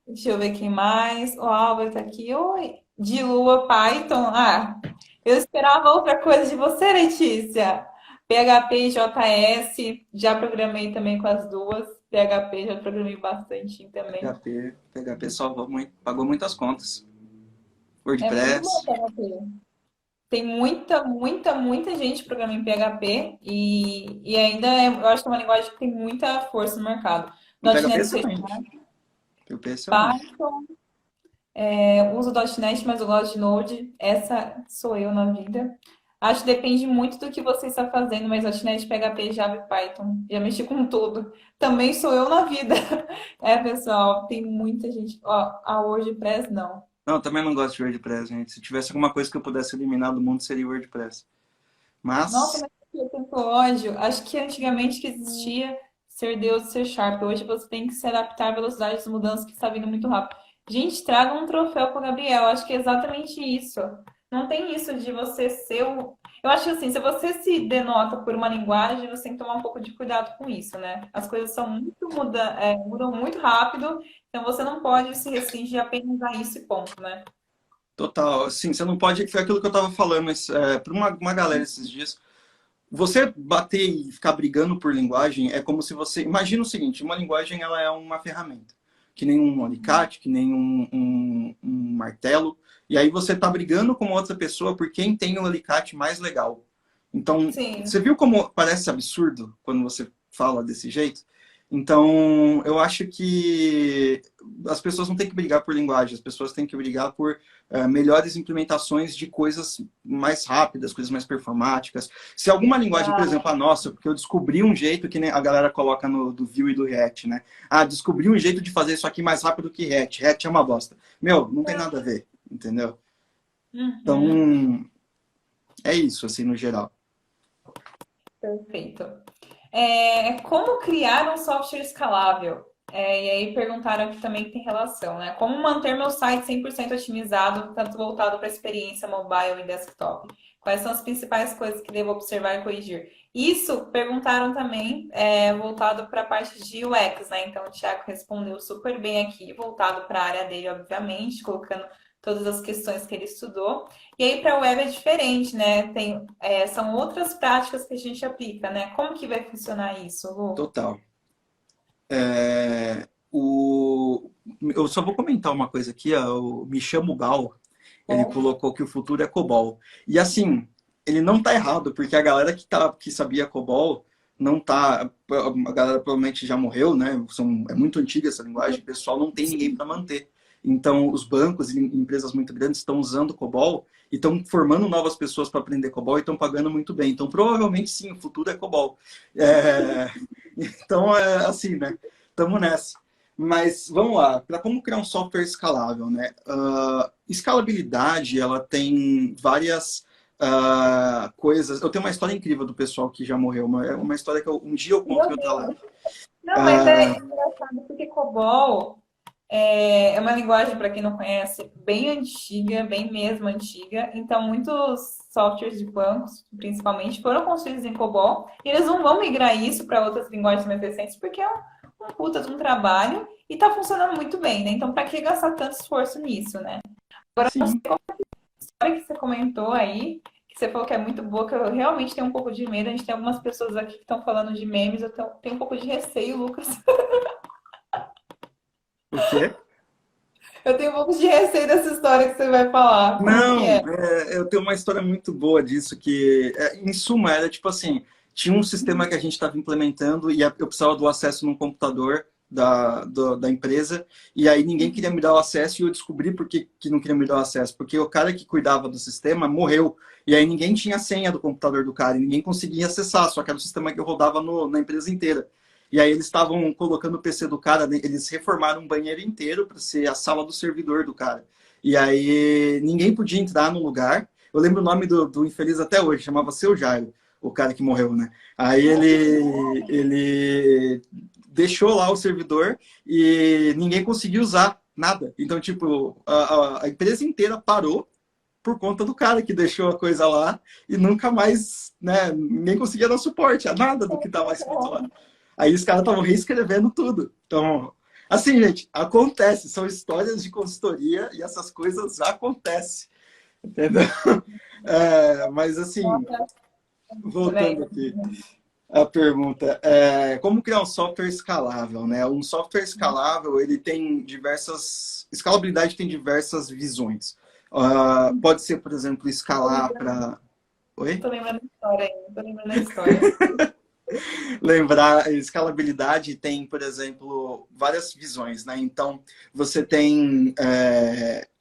Speaker 1: Deixa eu ver quem mais. O Álvaro tá aqui. Oi. De Lua Python. Ah, eu esperava outra coisa de você, Letícia. PHP e JS, já programei também com as duas. PHP já programei bastante também.
Speaker 2: PHP salvou muito, pagou muitas contas.
Speaker 1: É muito bom
Speaker 2: WordPress.
Speaker 1: PHP. Tem muita gente programando em PHP e ainda eu acho que é uma linguagem que tem muita força no mercado.
Speaker 2: O PHP é
Speaker 1: .NET C
Speaker 2: excelente. PHP é excelente.
Speaker 1: Python, uso .NET, mas eu gosto de Node. Essa sou eu na vida. Acho que depende muito do que você está fazendo, mas .NET, PHP, Java e Python. Já mexi com tudo. Também sou eu na vida. É, pessoal, tem muita gente. Ó, a WordPress não.
Speaker 2: Não, eu também não gosto de WordPress, gente. Se tivesse alguma coisa que eu pudesse eliminar do mundo, seria o WordPress.
Speaker 1: Nossa,
Speaker 2: Mas,
Speaker 1: mas eu tanto ódio. Acho que antigamente que existia ser Deus e ser Sharp. Hoje você tem que se adaptar à velocidade das mudanças que está vindo muito rápido. Gente, traga um troféu pro Gabriel. Acho que é exatamente isso. Não tem isso de você ser o. Eu acho que assim, se você se denota por uma linguagem, você tem que tomar um pouco de cuidado com isso, né? As coisas são mudam muito rápido, então você não pode se restringir apenas a isso e ponto, né?
Speaker 2: total, assim, você não pode. Foi aquilo que eu estava falando para uma galera esses dias. Você bater e ficar brigando por linguagem é como se você. Imagina o seguinte: uma linguagem ela é uma ferramenta, que nem um alicate, que nem um martelo. E aí você está brigando com outra pessoa por quem tem o alicate mais legal. Então,
Speaker 1: Sim.
Speaker 2: você viu como parece absurdo quando você fala desse jeito? Então, eu acho que as pessoas não têm que brigar por linguagem, as pessoas têm que brigar por melhores implementações de coisas mais rápidas, coisas mais performáticas. Se alguma linguagem, por exemplo, a nossa, porque eu descobri um jeito que a galera coloca no do Vue e do React, né? Ah, descobri um jeito de fazer isso aqui mais rápido que React. React é uma bosta. Meu, não tem nada a ver, entendeu?
Speaker 1: Uhum.
Speaker 2: Então, é isso, assim, no geral.
Speaker 1: Perfeito. Como criar um software escalável? E aí perguntaram aqui também que tem relação, né? Como manter meu site 100% otimizado, tanto voltado para a experiência mobile e desktop? Quais são as principais coisas que devo observar e corrigir? Isso perguntaram também, voltado para a parte de UX, né? Então o Thiago respondeu super bem aqui, voltado para a área dele, obviamente, colocando todas as questões que ele estudou. E aí para a web é diferente, né? São outras práticas que a gente aplica, né? Como que vai funcionar isso, Lu?
Speaker 2: Total. É, o... Eu só vou comentar uma coisa aqui, ó, o Me Chamo Gal, ele colocou que o futuro é COBOL. E assim, ele não tá errado, porque a galera que sabia COBOL não tá. A galera provavelmente já morreu, né? É muito antiga essa linguagem, o pessoal não tem ninguém para manter. Então, os bancos e empresas muito grandes estão usando COBOL e estão formando novas pessoas para aprender COBOL e estão pagando muito bem. Então, provavelmente sim, o futuro é COBOL. É... Então, é assim, né? Estamos nessa. Mas vamos lá, para como criar um software escalável, né? Escalabilidade, ela tem várias coisas. Eu tenho uma história incrível do pessoal que já morreu, é uma história que um dia eu conto em
Speaker 1: Meu
Speaker 2: outra live.
Speaker 1: Deus. Não, mas é engraçado porque COBOL é uma linguagem, para quem não conhece, bem antiga, bem mesmo antiga. Então, muitos softwares de bancos, principalmente, foram construídos em COBOL. E eles não vão migrar isso para outras linguagens mais recentes, porque é um puta de um trabalho e está funcionando muito bem, né? Então, para que gastar tanto esforço nisso, né?
Speaker 2: Sim.
Speaker 1: História que você comentou aí, que você falou que é muito boa, que eu realmente tenho um pouco de medo. A gente tem algumas pessoas aqui que estão falando de memes, tenho um pouco de receio, Lucas.
Speaker 2: O quê?
Speaker 1: Eu tenho um pouco de receio dessa história que você vai falar. Como que
Speaker 2: Não,
Speaker 1: é?
Speaker 2: eu tenho uma história muito boa disso, que, em suma, era tipo assim, tinha um sistema que a gente estava implementando e eu precisava do acesso num computador da empresa, e aí ninguém queria me dar o acesso e eu descobri por que não queria me dar o acesso, porque o cara que cuidava do sistema morreu, e aí ninguém tinha a senha do computador do cara, e ninguém conseguia acessar, só que era o sistema que rodava na empresa inteira. E aí eles estavam colocando o PC do cara, eles reformaram um banheiro inteiro para ser a sala do servidor do cara. E aí ninguém podia entrar no lugar. Eu lembro o nome do infeliz até hoje, chamava Seu Jairo, o cara que morreu, né? Aí ele deixou lá o servidor e ninguém conseguiu usar nada. Então, tipo, a empresa inteira parou por conta do cara que deixou a coisa lá e nunca mais, né? Ninguém conseguia dar suporte a nada do que estava escrito lá. Aí os caras estavam reescrevendo tudo. Então, assim, gente, acontece. São histórias de consultoria e essas coisas acontecem. Entendeu? Mas, assim, voltando
Speaker 1: Né?
Speaker 2: aqui a pergunta, como criar um software escalável, né? Um software escalável, ele tem diversas... Escalabilidade tem diversas visões. Pode ser, por exemplo, escalar para... Oi?
Speaker 1: Tô lembrando da história ainda, tô lembrando da história.
Speaker 2: Lembrar, escalabilidade tem, por exemplo, várias visões, né? Então, você tem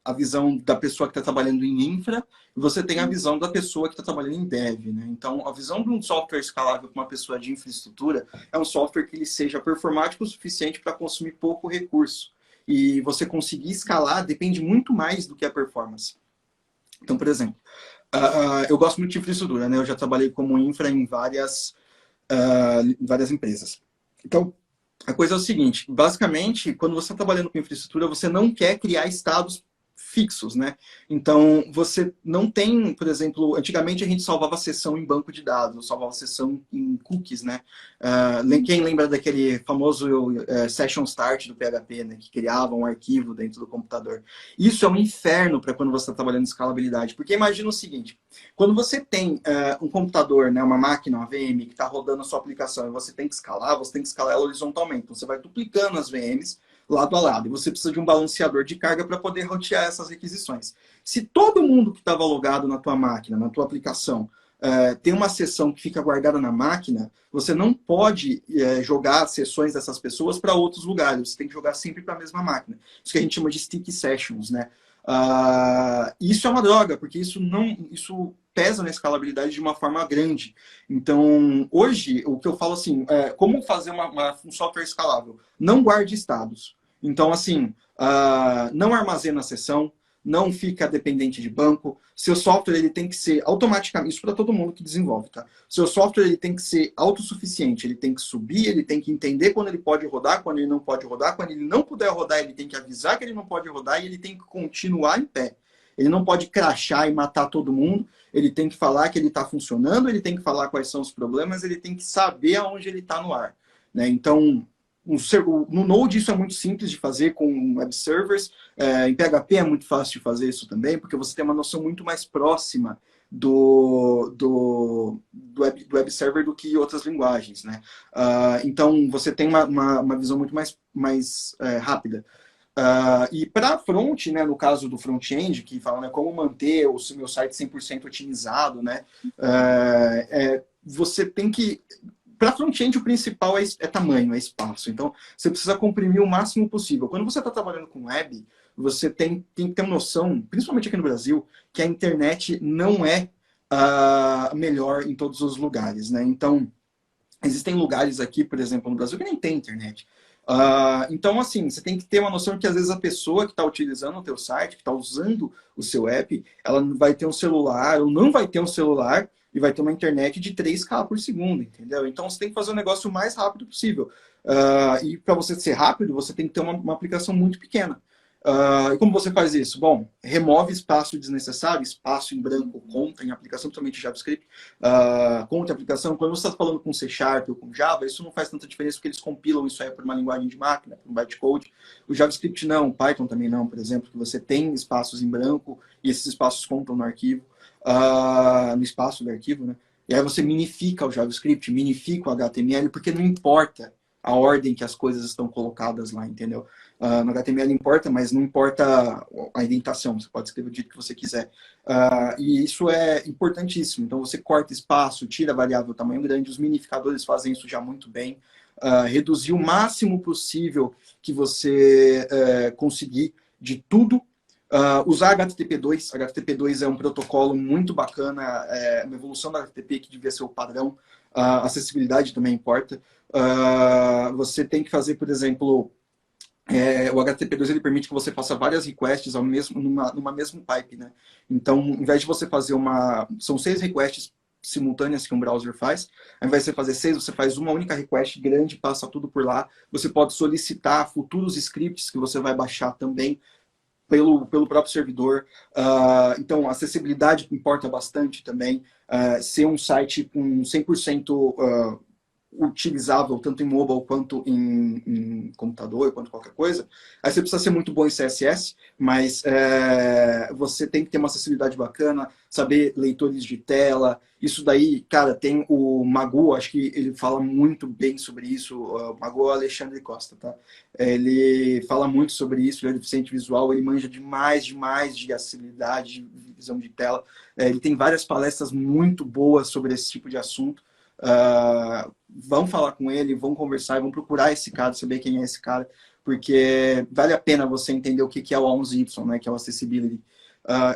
Speaker 2: a visão da pessoa que está trabalhando em infra e você tem a visão da pessoa que está trabalhando em dev, né? Então, a visão de um software escalável para uma pessoa de infraestrutura é um software que ele seja performático o suficiente para consumir pouco recurso. E você conseguir escalar depende muito mais do que a performance. Então, por exemplo, eu gosto muito de infraestrutura, né? Eu já trabalhei como infra em várias empresas. Então, a coisa é o seguinte, basicamente, quando você está trabalhando com infraestrutura, você não quer criar estados fixos, né? Então, você não tem, por exemplo, antigamente a gente salvava a sessão em banco de dados, salvava a sessão em cookies, né? Quem lembra daquele famoso session start do PHP, né? Que criava um arquivo dentro do computador. Isso é um inferno para quando você está trabalhando em escalabilidade, porque imagina o seguinte, quando você tem um computador, né, uma máquina, uma VM, que está rodando a sua aplicação e você tem que escalar ela horizontalmente. Então, você vai duplicando as VMs, lado a lado. E você precisa de um balanceador de carga para poder rotear essas requisições. Se todo mundo que estava logado na tua máquina, na tua aplicação, tem uma sessão que fica guardada na máquina, você não pode jogar as sessões dessas pessoas para outros lugares. Você tem que jogar sempre para a mesma máquina. Isso que a gente chama de sticky sessions, né? Isso é uma droga, porque isso pesa na escalabilidade de uma forma grande. Então, hoje, o que eu falo assim, como fazer um software escalável? Não guarde estados. Então, assim, não armazena a sessão, não fica dependente de banco. Seu software ele tem que ser automaticamente, isso para todo mundo que desenvolve, tá? Seu software ele tem que ser autossuficiente, ele tem que subir, ele tem que entender quando ele pode rodar, quando ele não pode rodar, quando ele não puder rodar, ele tem que avisar que ele não pode rodar e ele tem que continuar em pé. Ele não pode crashar e matar todo mundo, ele tem que falar que ele está funcionando, ele tem que falar quais são os problemas, ele tem que saber aonde ele está no ar, né? Então, no Node isso é muito simples de fazer com web servers. Em PHP é muito fácil de fazer isso também, porque você tem uma noção muito mais próxima do web server do que outras linguagens, né? Então você tem uma visão muito mais rápida. E para front, né, no caso do front-end, que fala, né, como manter o meu site 100% otimizado, né, você tem que... Para front-end, o principal é tamanho, é espaço. Então, você precisa comprimir o máximo possível. Quando você está trabalhando com web, você tem que ter uma noção, principalmente aqui no Brasil, que a internet não é melhor em todos os lugares, né? Então, existem lugares aqui, por exemplo, no Brasil, que nem tem internet. Então, assim, você tem que ter uma noção que às vezes a pessoa que está utilizando o teu site, que está usando o seu app, ela vai ter um celular ou não vai ter um celular e vai ter uma internet de 3K por segundo, entendeu? Então, você tem que fazer o negócio o mais rápido possível. E para você ser rápido, você tem que ter uma aplicação muito pequena. E como você faz isso? Bom, remove espaço desnecessário, espaço em branco, conta em aplicação, principalmente JavaScript, conta em aplicação. Quando você está falando com C# ou com Java, isso não faz tanta diferença porque eles compilam isso aí por uma linguagem de máquina, por um bytecode. O JavaScript não, Python também não, por exemplo, que você tem espaços em branco e esses espaços contam no arquivo, no espaço do arquivo, né? E aí você minifica o JavaScript, minifica o HTML, porque não importa a ordem que as coisas estão colocadas lá, entendeu? No HTML importa, mas não importa a indentação. Você pode escrever o jeito que você quiser. E isso é importantíssimo. Então, você corta espaço, tira a variável tamanho grande. Os minificadores fazem isso já muito bem. Reduzir o máximo possível que você conseguir de tudo. Usar HTTP2. HTTP2 é um protocolo muito bacana, uma evolução da HTTP que devia ser o padrão. Acessibilidade também importa. Você tem que fazer, por exemplo, o HTTP2 ele permite que você faça várias requests numa mesma pipe, né? Então, em vez de você fazer são 6 requests simultâneas que um browser faz, ao invés de você fazer 6, você faz uma única request grande, passa tudo por lá. Você pode solicitar futuros scripts que você vai baixar também pelo próprio servidor. Então, a acessibilidade importa bastante também. Ser um site com 100% utilizável, tanto em mobile quanto em computador, quanto qualquer coisa. Aí você precisa ser muito bom em CSS, mas você tem que ter uma acessibilidade bacana, saber leitores de tela. Isso daí, cara, tem o Magu, acho que ele fala muito bem sobre isso. O Magu é o Alexandre Costa, tá? Ele fala muito sobre isso, ele é deficiente visual, ele manja demais de acessibilidade, de visão de tela. Ele tem várias palestras muito boas sobre esse tipo de assunto. Vão falar com ele, vão conversar, vão procurar esse cara, saber quem é esse cara, porque vale a pena você entender o que é o A11Y, né, que é o Accessibility.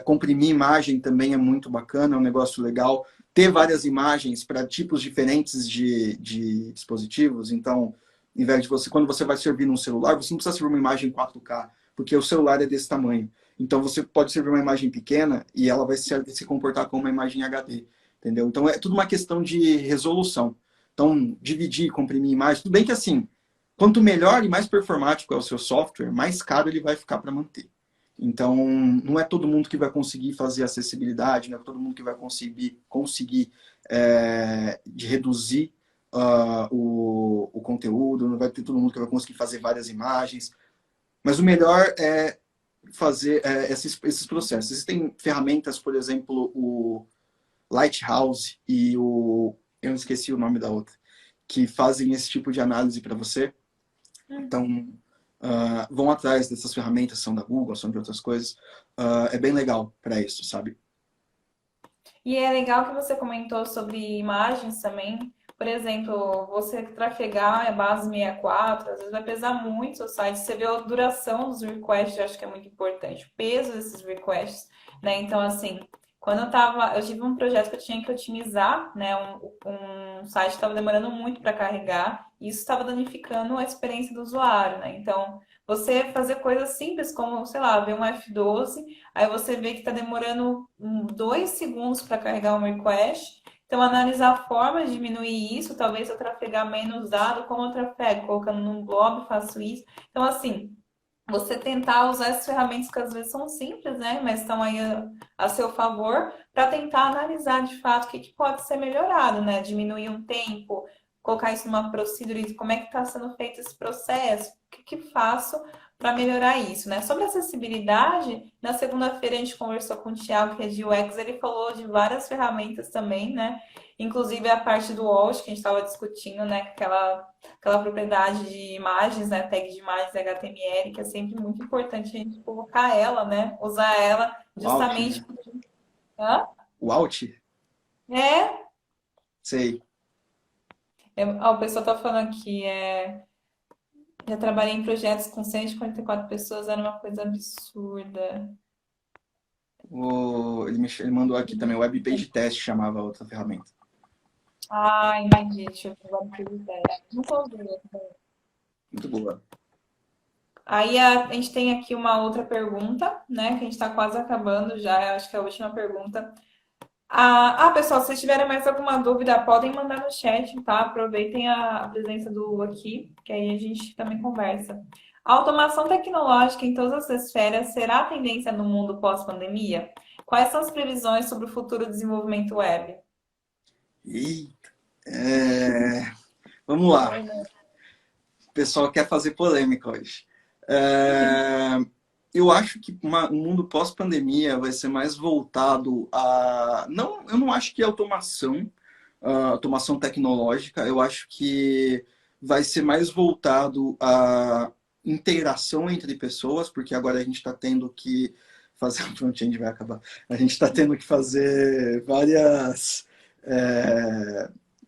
Speaker 2: Comprimir imagem também é muito bacana, é um negócio legal. Ter várias imagens para tipos diferentes de dispositivos. Então, em vez de quando você vai servir num celular, você não precisa servir uma imagem 4K, porque o celular é desse tamanho. Então, você pode servir uma imagem pequena e ela vai se comportar como uma imagem HD. Entendeu? Então, é tudo uma questão de resolução. Então, dividir, comprimir imagem, tudo bem que assim, quanto melhor e mais performático é o seu software, mais caro ele vai ficar para manter. Então, não é todo mundo que vai conseguir fazer acessibilidade, não é todo mundo que vai conseguir de reduzir o conteúdo, não vai ter todo mundo que vai conseguir fazer várias imagens. Mas o melhor é fazer esses processos. Existem ferramentas, por exemplo, o Lighthouse e eu não esqueci o nome da outra, que fazem esse tipo de análise para você. Então, vão atrás dessas ferramentas, são da Google, são de outras coisas. É bem legal para isso, sabe?
Speaker 1: E é legal que você comentou sobre imagens também. Por exemplo, você trafegar a base 64, às vezes vai pesar muito o seu site. Você vê a duração dos requests, eu acho que é muito importante. O peso desses requests, né? Então, assim, eu tive um projeto que eu tinha que otimizar, né? Um site que estava demorando muito para carregar, e isso estava danificando a experiência do usuário, né? Então, você fazer coisas simples como, sei lá, ver um F12. Aí você vê que está demorando 2 segundos para carregar um request. Então, analisar formas de diminuir isso, talvez eu trafegar menos dado, como eu trafego, colocando num blob, faço isso. Então, assim, você tentar usar essas ferramentas que às vezes são simples, né? Mas estão aí a seu favor, para tentar analisar de fato o que pode ser melhorado, né? Diminuir um tempo, colocar isso numa procedure, como é que está sendo feito esse processo, o que faço para melhorar isso, né? Sobre acessibilidade, na segunda-feira a gente conversou com o Thiago, que é de UX, ele falou de várias ferramentas também, né? Inclusive a parte do Walsh, que a gente estava discutindo, né? Aquela propriedade de imagens, né? Tag de imagens HTML, que é sempre muito importante a gente colocar ela, né? Usar ela
Speaker 2: O Alt,
Speaker 1: justamente.
Speaker 2: né?
Speaker 1: Hã?
Speaker 2: O Alt,
Speaker 1: É,
Speaker 2: sei.
Speaker 1: o pessoal tá falando aqui, já trabalhei em projetos com 144 pessoas, era uma coisa absurda.
Speaker 2: Ele mandou aqui também, o Web Page Test chamava a outra ferramenta.
Speaker 1: Ah, entendi. Deixa eu ver o atividade. Nunca ouvi.
Speaker 2: Muito boa.
Speaker 1: Aí a gente tem aqui uma outra pergunta, né? Que a gente está quase acabando já. Eu acho que é a última pergunta. Pessoal, se vocês tiverem mais alguma dúvida, podem mandar no chat, tá? Aproveitem a presença do Hugo aqui, que aí a gente também conversa. A automação tecnológica em todas as esferas será a tendência no mundo pós-pandemia? Quais são as previsões sobre o futuro desenvolvimento web?
Speaker 2: Eita. Vamos lá. O pessoal quer fazer polêmica hoje. Eu acho que um mundo pós-pandemia vai ser mais voltado a. Não, eu não acho que é automação, automação tecnológica, eu acho que vai ser mais voltado a interação entre pessoas, porque agora a gente está tendo que fazer. O front-end vai acabar. A gente está tendo que fazer várias.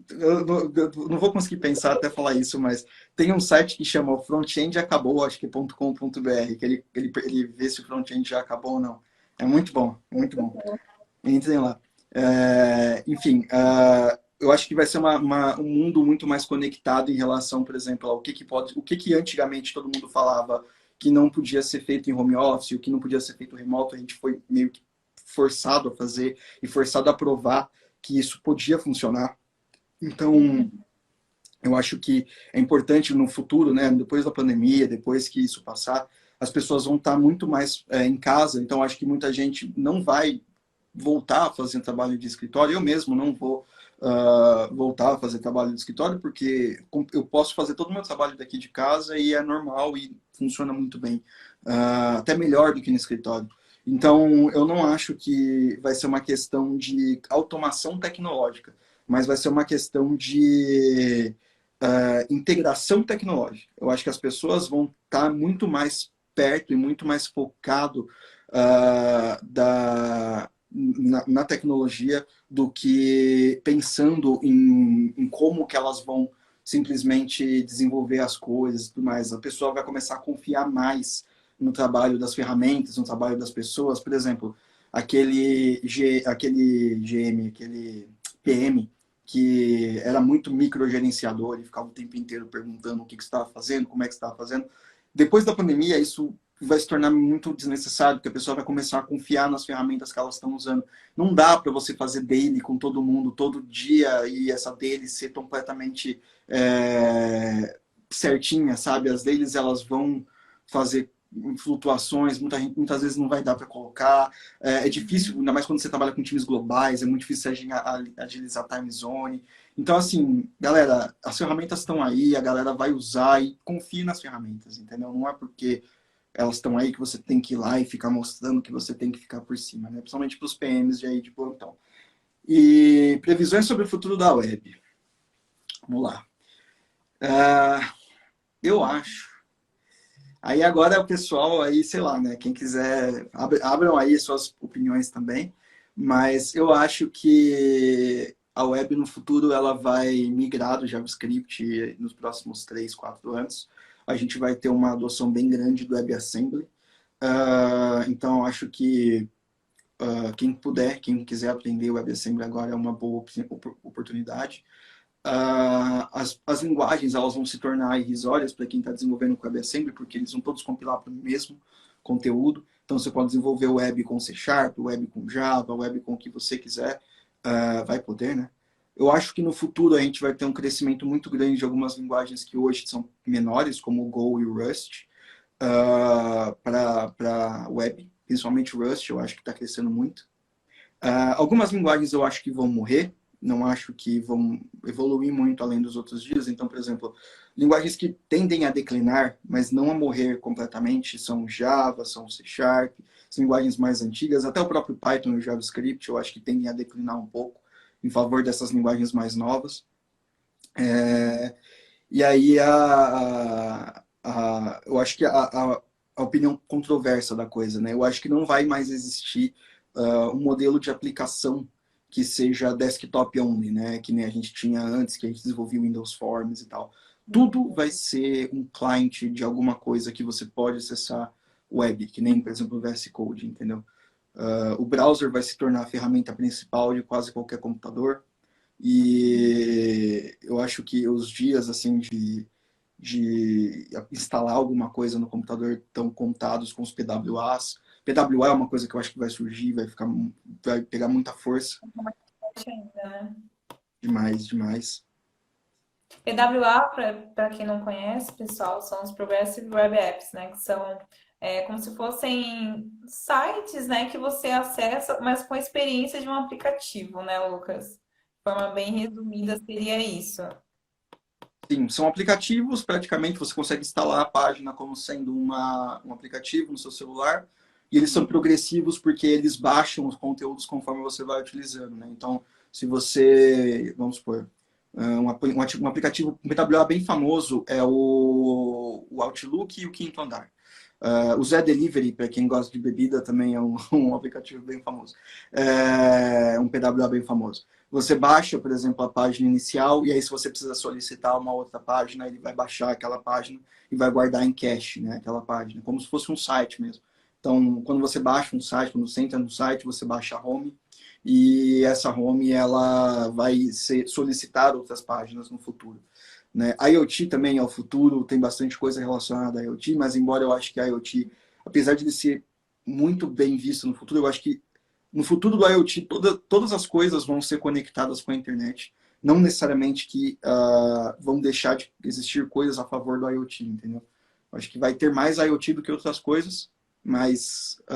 Speaker 2: Eu não vou conseguir pensar até falar isso, mas tem um site que chama o Frontend Acabou, acho que é .com.br, que ele vê se o front-end já acabou ou não. É muito bom, é muito bom. Entrem lá. Enfim, eu acho que vai ser um mundo muito mais conectado em relação, por exemplo, ao o que antigamente todo mundo falava que não podia ser feito em home office, o que não podia ser feito remoto, a gente foi meio que forçado a fazer e forçado a provar que isso podia funcionar. Então, eu acho que é importante no futuro, né, depois da pandemia, depois que isso passar, as pessoas vão estar muito mais em casa. Então, acho que muita gente não vai voltar a fazer trabalho de escritório. Eu mesmo não vou voltar a fazer trabalho de escritório, porque eu posso fazer todo o meu trabalho daqui de casa e é normal e funciona muito bem. Até melhor do que no escritório. Então, eu não acho que vai ser uma questão de automação tecnológica, mas vai ser uma questão de integração tecnológica. Eu acho que as pessoas vão estar muito mais perto e muito mais focado na tecnologia do que pensando em como que elas vão simplesmente desenvolver as coisas e tudo mais. A pessoa vai começar a confiar mais no trabalho das ferramentas, no trabalho das pessoas. Por exemplo, aquele GM, aquele PM, que era muito microgerenciador e ficava o tempo inteiro perguntando o que você estava fazendo, como é que você estava fazendo. Depois da pandemia, isso vai se tornar muito desnecessário, porque a pessoa vai começar a confiar nas ferramentas que elas estão usando. Não dá para você fazer daily com todo mundo, todo dia, e essa daily ser completamente certinha, sabe? As dailies, elas vão fazer flutuações, muitas vezes não vai dar para colocar. É difícil, ainda mais quando você trabalha com times globais, é muito difícil agilizar a time zone. Então, assim, galera, as ferramentas estão aí, a galera vai usar e confie nas ferramentas, entendeu? Não é porque elas estão aí que você tem que ir lá e ficar mostrando que você tem que ficar por cima, né? Principalmente para os PMs de aí de plantão. E previsões sobre o futuro da web. Vamos lá. Eu acho Aí agora o pessoal aí, sei lá, né? Quem quiser, abram aí suas opiniões também. Mas eu acho que a web no futuro ela vai migrar do JavaScript nos próximos 3, 4 anos. A gente vai ter uma adoção bem grande do WebAssembly. Então, eu acho que quem puder, quem quiser aprender o WebAssembly agora é uma boa oportunidade. As linguagens elas vão se tornar irrisórias para quem está desenvolvendo com WebAssembly, porque eles vão todos compilar para o mesmo conteúdo. Então, você pode desenvolver web com C Sharp, web com Java, web com o que você quiser, vai poder, né? Eu acho que no futuro a gente vai ter um crescimento muito grande de algumas linguagens que hoje são menores, como o Go e o Rust, para web, principalmente o Rust, eu acho que está crescendo muito. Algumas linguagens eu acho que vão morrer, não acho que vão evoluir muito além dos outros dias. Então, por exemplo, linguagens que tendem a declinar, mas não a morrer completamente, são Java, são C Sharp, são linguagens mais antigas, até o próprio Python e o JavaScript, eu acho que tendem a declinar um pouco em favor dessas linguagens mais novas. E aí, eu acho que a opinião controversa da coisa, né? Eu acho que não vai mais existir um modelo de aplicação que seja desktop only, né? Que nem a gente tinha antes, que a gente desenvolvia Windows Forms e tal. Tudo vai ser um client de alguma coisa que você pode acessar web, que nem, por exemplo, o VS Code, entendeu? O browser vai se tornar a ferramenta principal de quase qualquer computador. E eu acho que os dias assim de instalar alguma coisa no computador estão contados com os PWAs. PWA é uma coisa que eu acho que vai surgir, vai pegar muita força.
Speaker 1: Ainda, né?
Speaker 2: Demais, demais.
Speaker 1: PWA, para quem não conhece, pessoal, são os Progressive Web Apps, né? Que são como se fossem sites, né? Que você acessa, mas com a experiência de um aplicativo, né, Lucas? De forma bem resumida, seria isso.
Speaker 2: Sim, são aplicativos, praticamente você consegue instalar a página como sendo um aplicativo no seu celular, e eles são progressivos porque eles baixam os conteúdos conforme você vai utilizando, né? Então, se você, vamos supor, um aplicativo, um PWA bem famoso é o Outlook e o Quinto Andar. O Zé Delivery, para quem gosta de bebida, também é um aplicativo bem famoso. Um PWA bem famoso. Você baixa, por exemplo, a página inicial, e aí se você precisa solicitar uma outra página, ele vai baixar aquela página e vai guardar em cache, né, aquela página, como se fosse um site mesmo. Então, quando você baixa um site, quando você entra no site, você baixa a home, e essa home ela vai solicitar outras páginas no futuro. Né? IoT também é o futuro, tem bastante coisa relacionada a IoT, mas embora eu acho que a IoT, apesar de ser muito bem visto no futuro, eu acho que no futuro do IoT todas as coisas vão ser conectadas com a internet. Não necessariamente que vão deixar de existir coisas a favor do IoT, entendeu? Eu acho que vai ter mais IoT do que outras coisas, mas
Speaker 1: Eu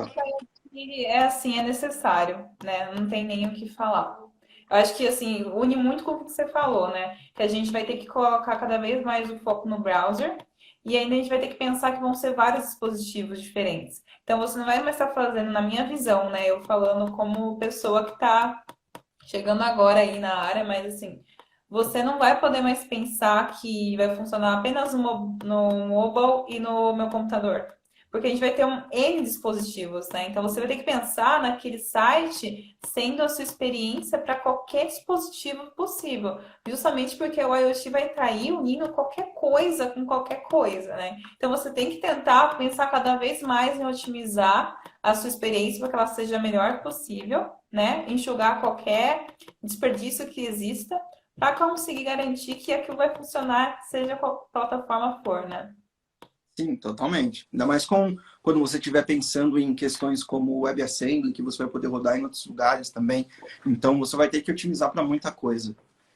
Speaker 1: acho que a IoT é assim, é necessário, né? Não tem nem o que falar. Eu acho que assim, une muito com o que você falou, né? Que a gente vai ter que colocar cada vez mais o foco no browser e ainda a gente vai ter que pensar que vão ser vários dispositivos diferentes. Então você não vai mais estar fazendo, na minha visão, né? Eu falando como pessoa que está chegando agora aí na área, mas assim, você não vai poder mais pensar que vai funcionar apenas no mobile e no meu computador. Porque a gente vai ter N dispositivos, né? Então você vai ter que pensar naquele site sendo a sua experiência para qualquer dispositivo possível. Justamente porque o IoT vai estar aí unindo qualquer coisa com qualquer coisa, né? Então você tem que tentar pensar cada vez mais em otimizar a sua experiência para que ela seja a melhor possível, né? Enxugar qualquer desperdício que exista para conseguir garantir que aquilo vai funcionar, seja qual plataforma for, né?
Speaker 2: sim, totalmente. Ainda mais quando você estiver pensando em questões como o WebAssembly, que você vai poder rodar em outros lugares também. Então, você vai ter que otimizar para muita coisa.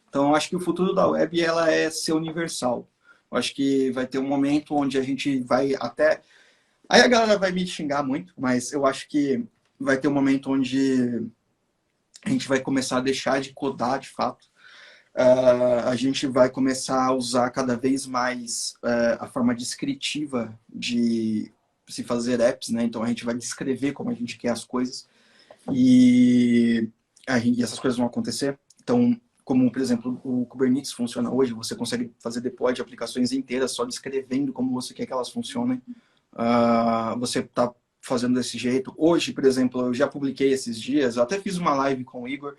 Speaker 2: Então, eu acho que o futuro da web ela é ser universal. Eu acho que vai ter um momento onde a gente vai até... Aí a galera vai me xingar muito, mas eu acho que vai ter um momento onde a gente vai começar a deixar de codar de fato. A gente vai começar a usar cada vez mais a forma descritiva de se fazer apps, né? Então a gente vai descrever como a gente quer as coisas e essas coisas vão acontecer. Então como, por exemplo, o Kubernetes funciona hoje, você consegue fazer deploy de aplicações inteiras só descrevendo como você quer que elas funcionem. Você está fazendo desse jeito. Hoje, por exemplo, eu já publiquei esses dias, eu até fiz uma live com o Igor,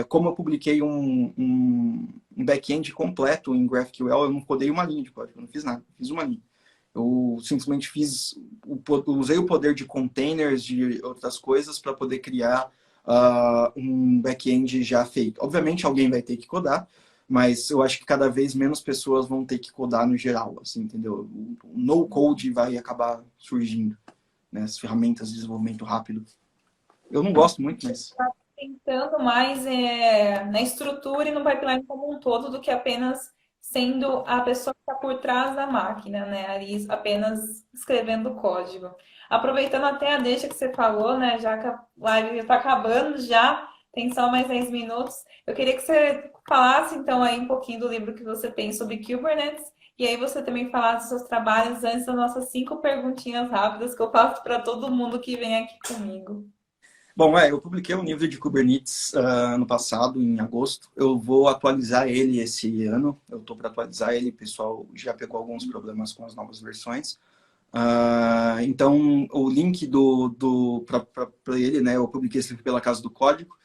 Speaker 2: como eu publiquei um back-end completo em GraphQL, eu não codei uma linha de código, eu não fiz nada, fiz uma linha. Eu simplesmente usei o poder de containers, de outras coisas, para poder criar um back-end já feito. Obviamente, alguém vai ter que codar, mas eu acho que cada vez menos pessoas vão ter que codar no geral, assim, entendeu? O no-code vai acabar surgindo, né? As ferramentas de desenvolvimento rápido. Eu não gosto muito, mas...
Speaker 1: Pensando mais na estrutura e no pipeline como um todo do que apenas sendo a pessoa que está por trás da máquina, né? Ali apenas escrevendo código. Aproveitando até a deixa que você falou, né? Já que a live está acabando já, tem só mais 10 minutos. Eu queria que você falasse então aí um pouquinho do livro que você tem sobre Kubernetes e aí você também falasse dos seus trabalhos antes das nossas 5 perguntinhas rápidas que eu faço para todo mundo que vem aqui comigo.
Speaker 2: Bom, eu publiquei um livro de Kubernetes ano passado, em agosto. Eu vou atualizar ele esse ano. Eu estou para atualizar ele, o pessoal já pegou alguns problemas com as novas versões. Então, o link para ele, né? Eu publiquei esse livro pela Casa do Código.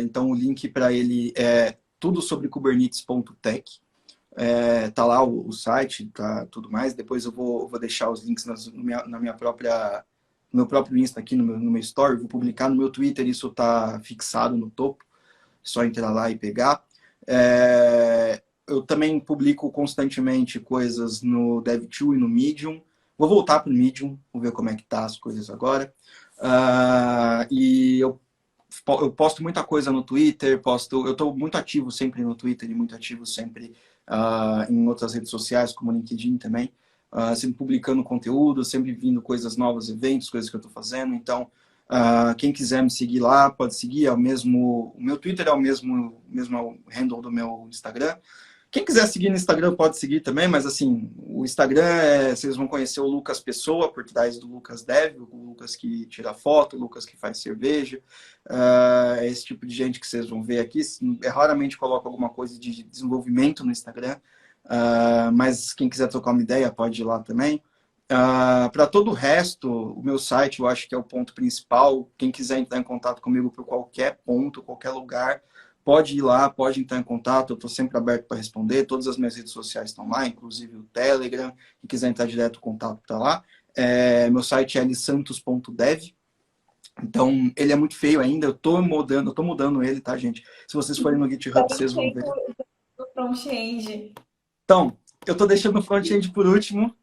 Speaker 2: Então, o link para ele é tudo sobre kubernetes.tech. Tá lá o site, tá tudo mais. Depois eu vou deixar os links na minha própria, no meu próprio Insta aqui no meu story. Vou publicar no meu Twitter, isso tá fixado no topo. É só entrar lá e pegar. Eu também publico constantemente coisas no Dev.to e no Medium. Vou voltar para o Medium, vou ver como é que tá as coisas agora. E eu posto muita coisa no Twitter, eu estou muito ativo sempre no Twitter e muito ativo sempre em outras redes sociais, como o LinkedIn também, sempre publicando conteúdo, sempre vindo coisas novas, eventos, coisas que eu estou fazendo. Então, quem quiser me seguir lá, pode seguir. O meu Twitter é o mesmo handle do meu Instagram. Quem quiser seguir no Instagram pode seguir também, mas assim, o Instagram vocês vão conhecer o Lucas Pessoa, por trás do Lucas Dev, o Lucas que tira foto, o Lucas que faz cerveja. É esse tipo de gente que vocês vão ver aqui. Raramente coloco alguma coisa de desenvolvimento no Instagram, mas quem quiser trocar uma ideia pode ir lá também. Para todo o resto, o meu site eu acho que é o ponto principal. Quem quiser entrar em contato comigo por qualquer ponto, qualquer lugar, pode ir lá, pode entrar em contato. Eu estou sempre aberto para responder. Todas as minhas redes sociais estão lá, inclusive o Telegram. Quem quiser entrar direto, o contato está lá. Meu site é lsantos.dev. Então, ele é muito feio ainda. Eu estou mudando ele, tá, gente? Se vocês forem no GitHub,
Speaker 1: Também
Speaker 2: vocês vão
Speaker 1: tem
Speaker 2: ver.
Speaker 1: o front-end.
Speaker 2: Então, eu estou deixando o front-end por último,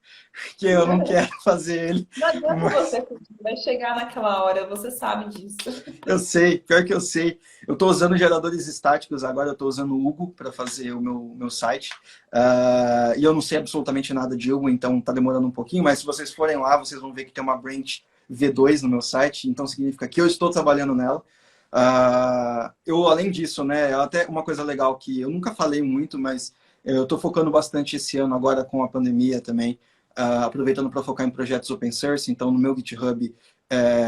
Speaker 2: que eu não quero fazer ele.
Speaker 1: Não adianta
Speaker 2: Mas
Speaker 1: você fugir, vai chegar naquela hora, você sabe disso.
Speaker 2: eu sei, pior que eu sei. Eu estou usando geradores estáticos agora, eu estou usando o Hugo para fazer o meu site. E eu não sei absolutamente nada de Hugo, então está demorando um pouquinho, mas se vocês forem lá, vocês vão ver que tem uma branch V2 no meu site, então significa que eu estou trabalhando nela. Além disso, né, até uma coisa legal que eu nunca falei muito, mas eu estou focando bastante esse ano agora com a pandemia também, aproveitando para focar em projetos open source. Então, no meu GitHub,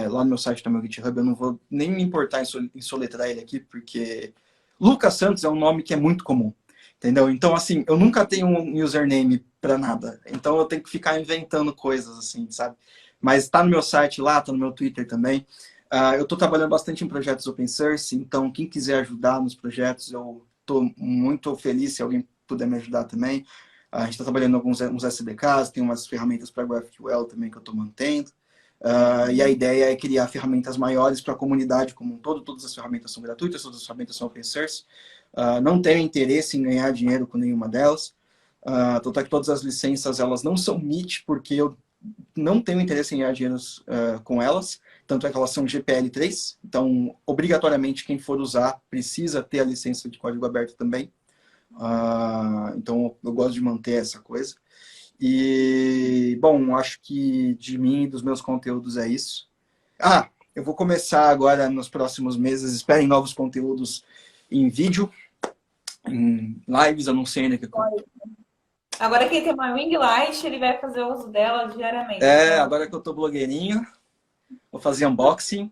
Speaker 2: lá no meu site também, o GitHub, eu não vou nem me importar em soletrar ele aqui, porque Lucas Santos é um nome que é muito comum, entendeu? Então, assim, eu nunca tenho um username para nada, então eu tenho que ficar inventando coisas, assim, sabe? Mas está no meu site lá, está no meu Twitter também. Eu estou trabalhando bastante em projetos open source, então quem quiser ajudar nos projetos, eu estou muito feliz se alguém puder me ajudar também. A gente está trabalhando alguns SDKs, tem umas ferramentas para GraphQL também que eu estou mantendo. E a ideia é criar ferramentas maiores para a comunidade como um todo. Todas as ferramentas são gratuitas, todas as ferramentas são open source. Não tenho interesse em ganhar dinheiro com nenhuma delas. Tanto é que todas as licenças elas não são MIT, porque eu não tenho interesse em ganhar dinheiro com elas. Tanto é que elas são GPL3. Então, obrigatoriamente, quem for usar precisa ter a licença de código aberto também. Então, eu gosto de manter essa coisa. E, bom, acho que de mim e dos meus conteúdos é isso. Eu vou começar agora nos próximos meses. Esperem novos conteúdos em vídeo, em lives, eu não sei ainda que.
Speaker 1: Agora que ele tem uma ring light, ele vai fazer uso dela diariamente. Então,
Speaker 2: Agora que eu tô blogueirinho, vou fazer unboxing.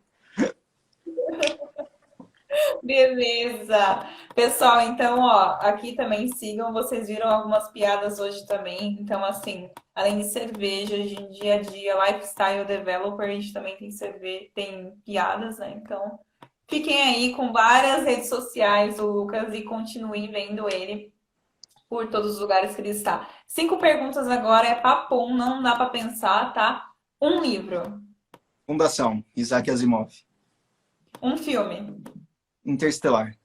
Speaker 1: Beleza. Pessoal, então, ó, aqui também sigam. Vocês viram algumas piadas hoje também. Então, assim, além de cerveja, de dia a dia, lifestyle developer, a gente também tem cerveja, tem piadas, né? Então, fiquem aí com várias redes sociais, o Lucas, e continuem vendo ele por todos os lugares que ele está. 5 perguntas agora, é papum, não dá pra pensar, tá? Um livro,
Speaker 2: Fundação, Isaac Asimov.
Speaker 1: um filme,
Speaker 2: Interestelar.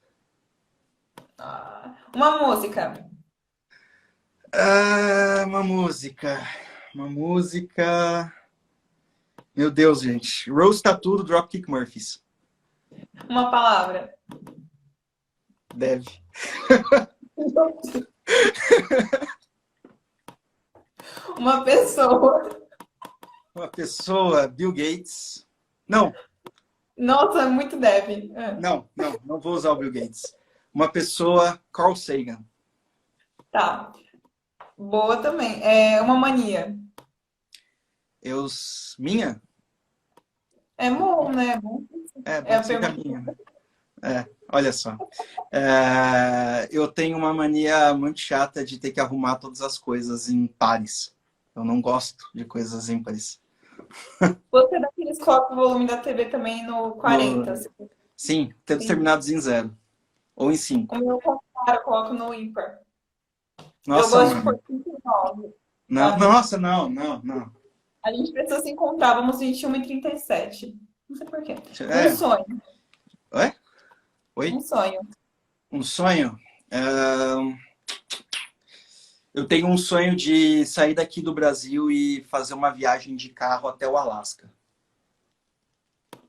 Speaker 1: uma música,
Speaker 2: Uma música. Uma música. Meu Deus, gente. Rose Tattoo do Dropkick Murphys.
Speaker 1: uma palavra.
Speaker 2: Deve.
Speaker 1: Uma pessoa.
Speaker 2: Uma pessoa, Bill Gates. Não,
Speaker 1: Nossa, muito deve. É,
Speaker 2: não vou usar o Bill Gates. Uma pessoa, Carl Sagan.
Speaker 1: tá. Boa também. É uma mania.
Speaker 2: Minha?
Speaker 1: É bom, né? É bom. É a
Speaker 2: Pode ser que a
Speaker 1: pergunta.
Speaker 2: minha. Olha só. Eu tenho uma mania muito chata de ter que arrumar todas as coisas em pares. Eu não gosto de coisas ímpares.
Speaker 1: Você é daqueles que coloca o volume da TV também no 40.
Speaker 2: No... Sim, todos terminados em 0. Ou em 5.
Speaker 1: O meu contrário, eu coloco no ímpar. Eu
Speaker 2: Nossa,
Speaker 1: gosto de
Speaker 2: mano.
Speaker 1: pôr 59,
Speaker 2: Não,
Speaker 1: sabe?
Speaker 2: nossa, não.
Speaker 1: A gente precisa se encontrar, vamos 21 e 37. Não sei por quê. Um
Speaker 2: É,
Speaker 1: sonho.
Speaker 2: ué?
Speaker 1: Um
Speaker 2: Oi?
Speaker 1: sonho.
Speaker 2: Um sonho? Eu tenho um sonho de sair daqui do Brasil e fazer uma viagem de carro até o Alasca.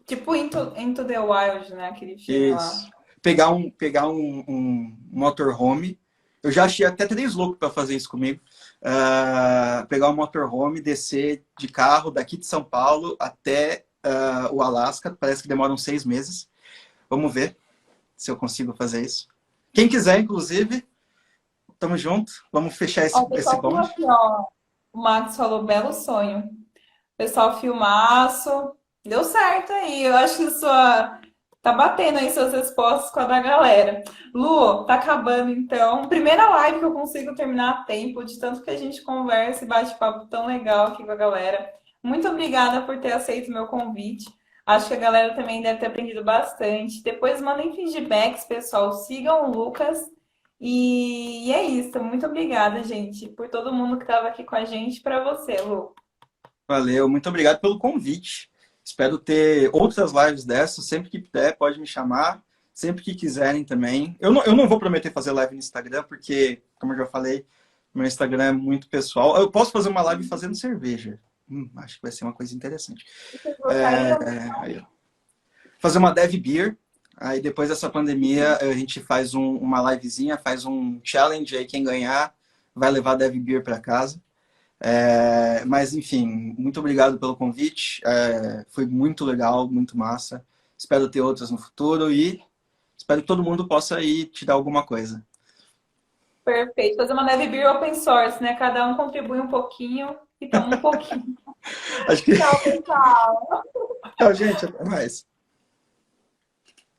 Speaker 1: Tipo Into the Wild, né? Aquele filme lá.
Speaker 2: Isso. Pegar um motorhome. Eu já achei até 3 loucos para fazer isso comigo. Pegar um motorhome, descer de carro daqui de São Paulo até o Alasca. Parece que demoram 6 meses. Vamos ver se eu consigo fazer isso. Quem quiser, inclusive, tamo junto. Vamos fechar
Speaker 1: Ó, o
Speaker 2: esse
Speaker 1: pessoal falou
Speaker 2: bonde.
Speaker 1: aqui, ó. O Max falou, belo sonho. Pessoal, filmaço. Deu certo aí. Eu acho que sua. Tá batendo aí suas respostas com a da galera. Lu, tá acabando então. Primeira live que eu consigo terminar a tempo, de tanto que a gente conversa e bate papo tão legal aqui com a galera. Muito obrigada por ter aceito o meu convite. Acho que a galera também deve ter aprendido bastante. Depois mandem feedbacks, pessoal. Sigam o Lucas. E é isso. Muito obrigada, gente, por todo mundo que estava aqui com a gente. Para você, Lu.
Speaker 2: Valeu, muito obrigado pelo convite. Espero ter outras lives dessas. Sempre que puder, pode me chamar. Sempre que quiserem também. Eu não vou prometer fazer live no Instagram, porque, como eu já falei, meu Instagram é muito pessoal. Eu posso fazer uma live fazendo cerveja. Acho que vai ser uma coisa interessante.
Speaker 1: Vocês gostariam?
Speaker 2: Aí, ó. Fazer uma Dev Beer. Aí depois dessa pandemia, a gente faz uma livezinha, faz um challenge. Aí quem ganhar vai levar a Dev Beer para casa. Mas, enfim, muito obrigado pelo convite. Foi muito legal, muito massa. Espero ter outras no futuro e espero que todo mundo possa aí te dar alguma coisa.
Speaker 1: Perfeito. Fazer uma Neve Beer open source, né? Cada um contribui um pouquinho e toma um pouquinho.
Speaker 2: Acho que.
Speaker 1: Tchau, pessoal.
Speaker 2: Tchau, gente. Até mais.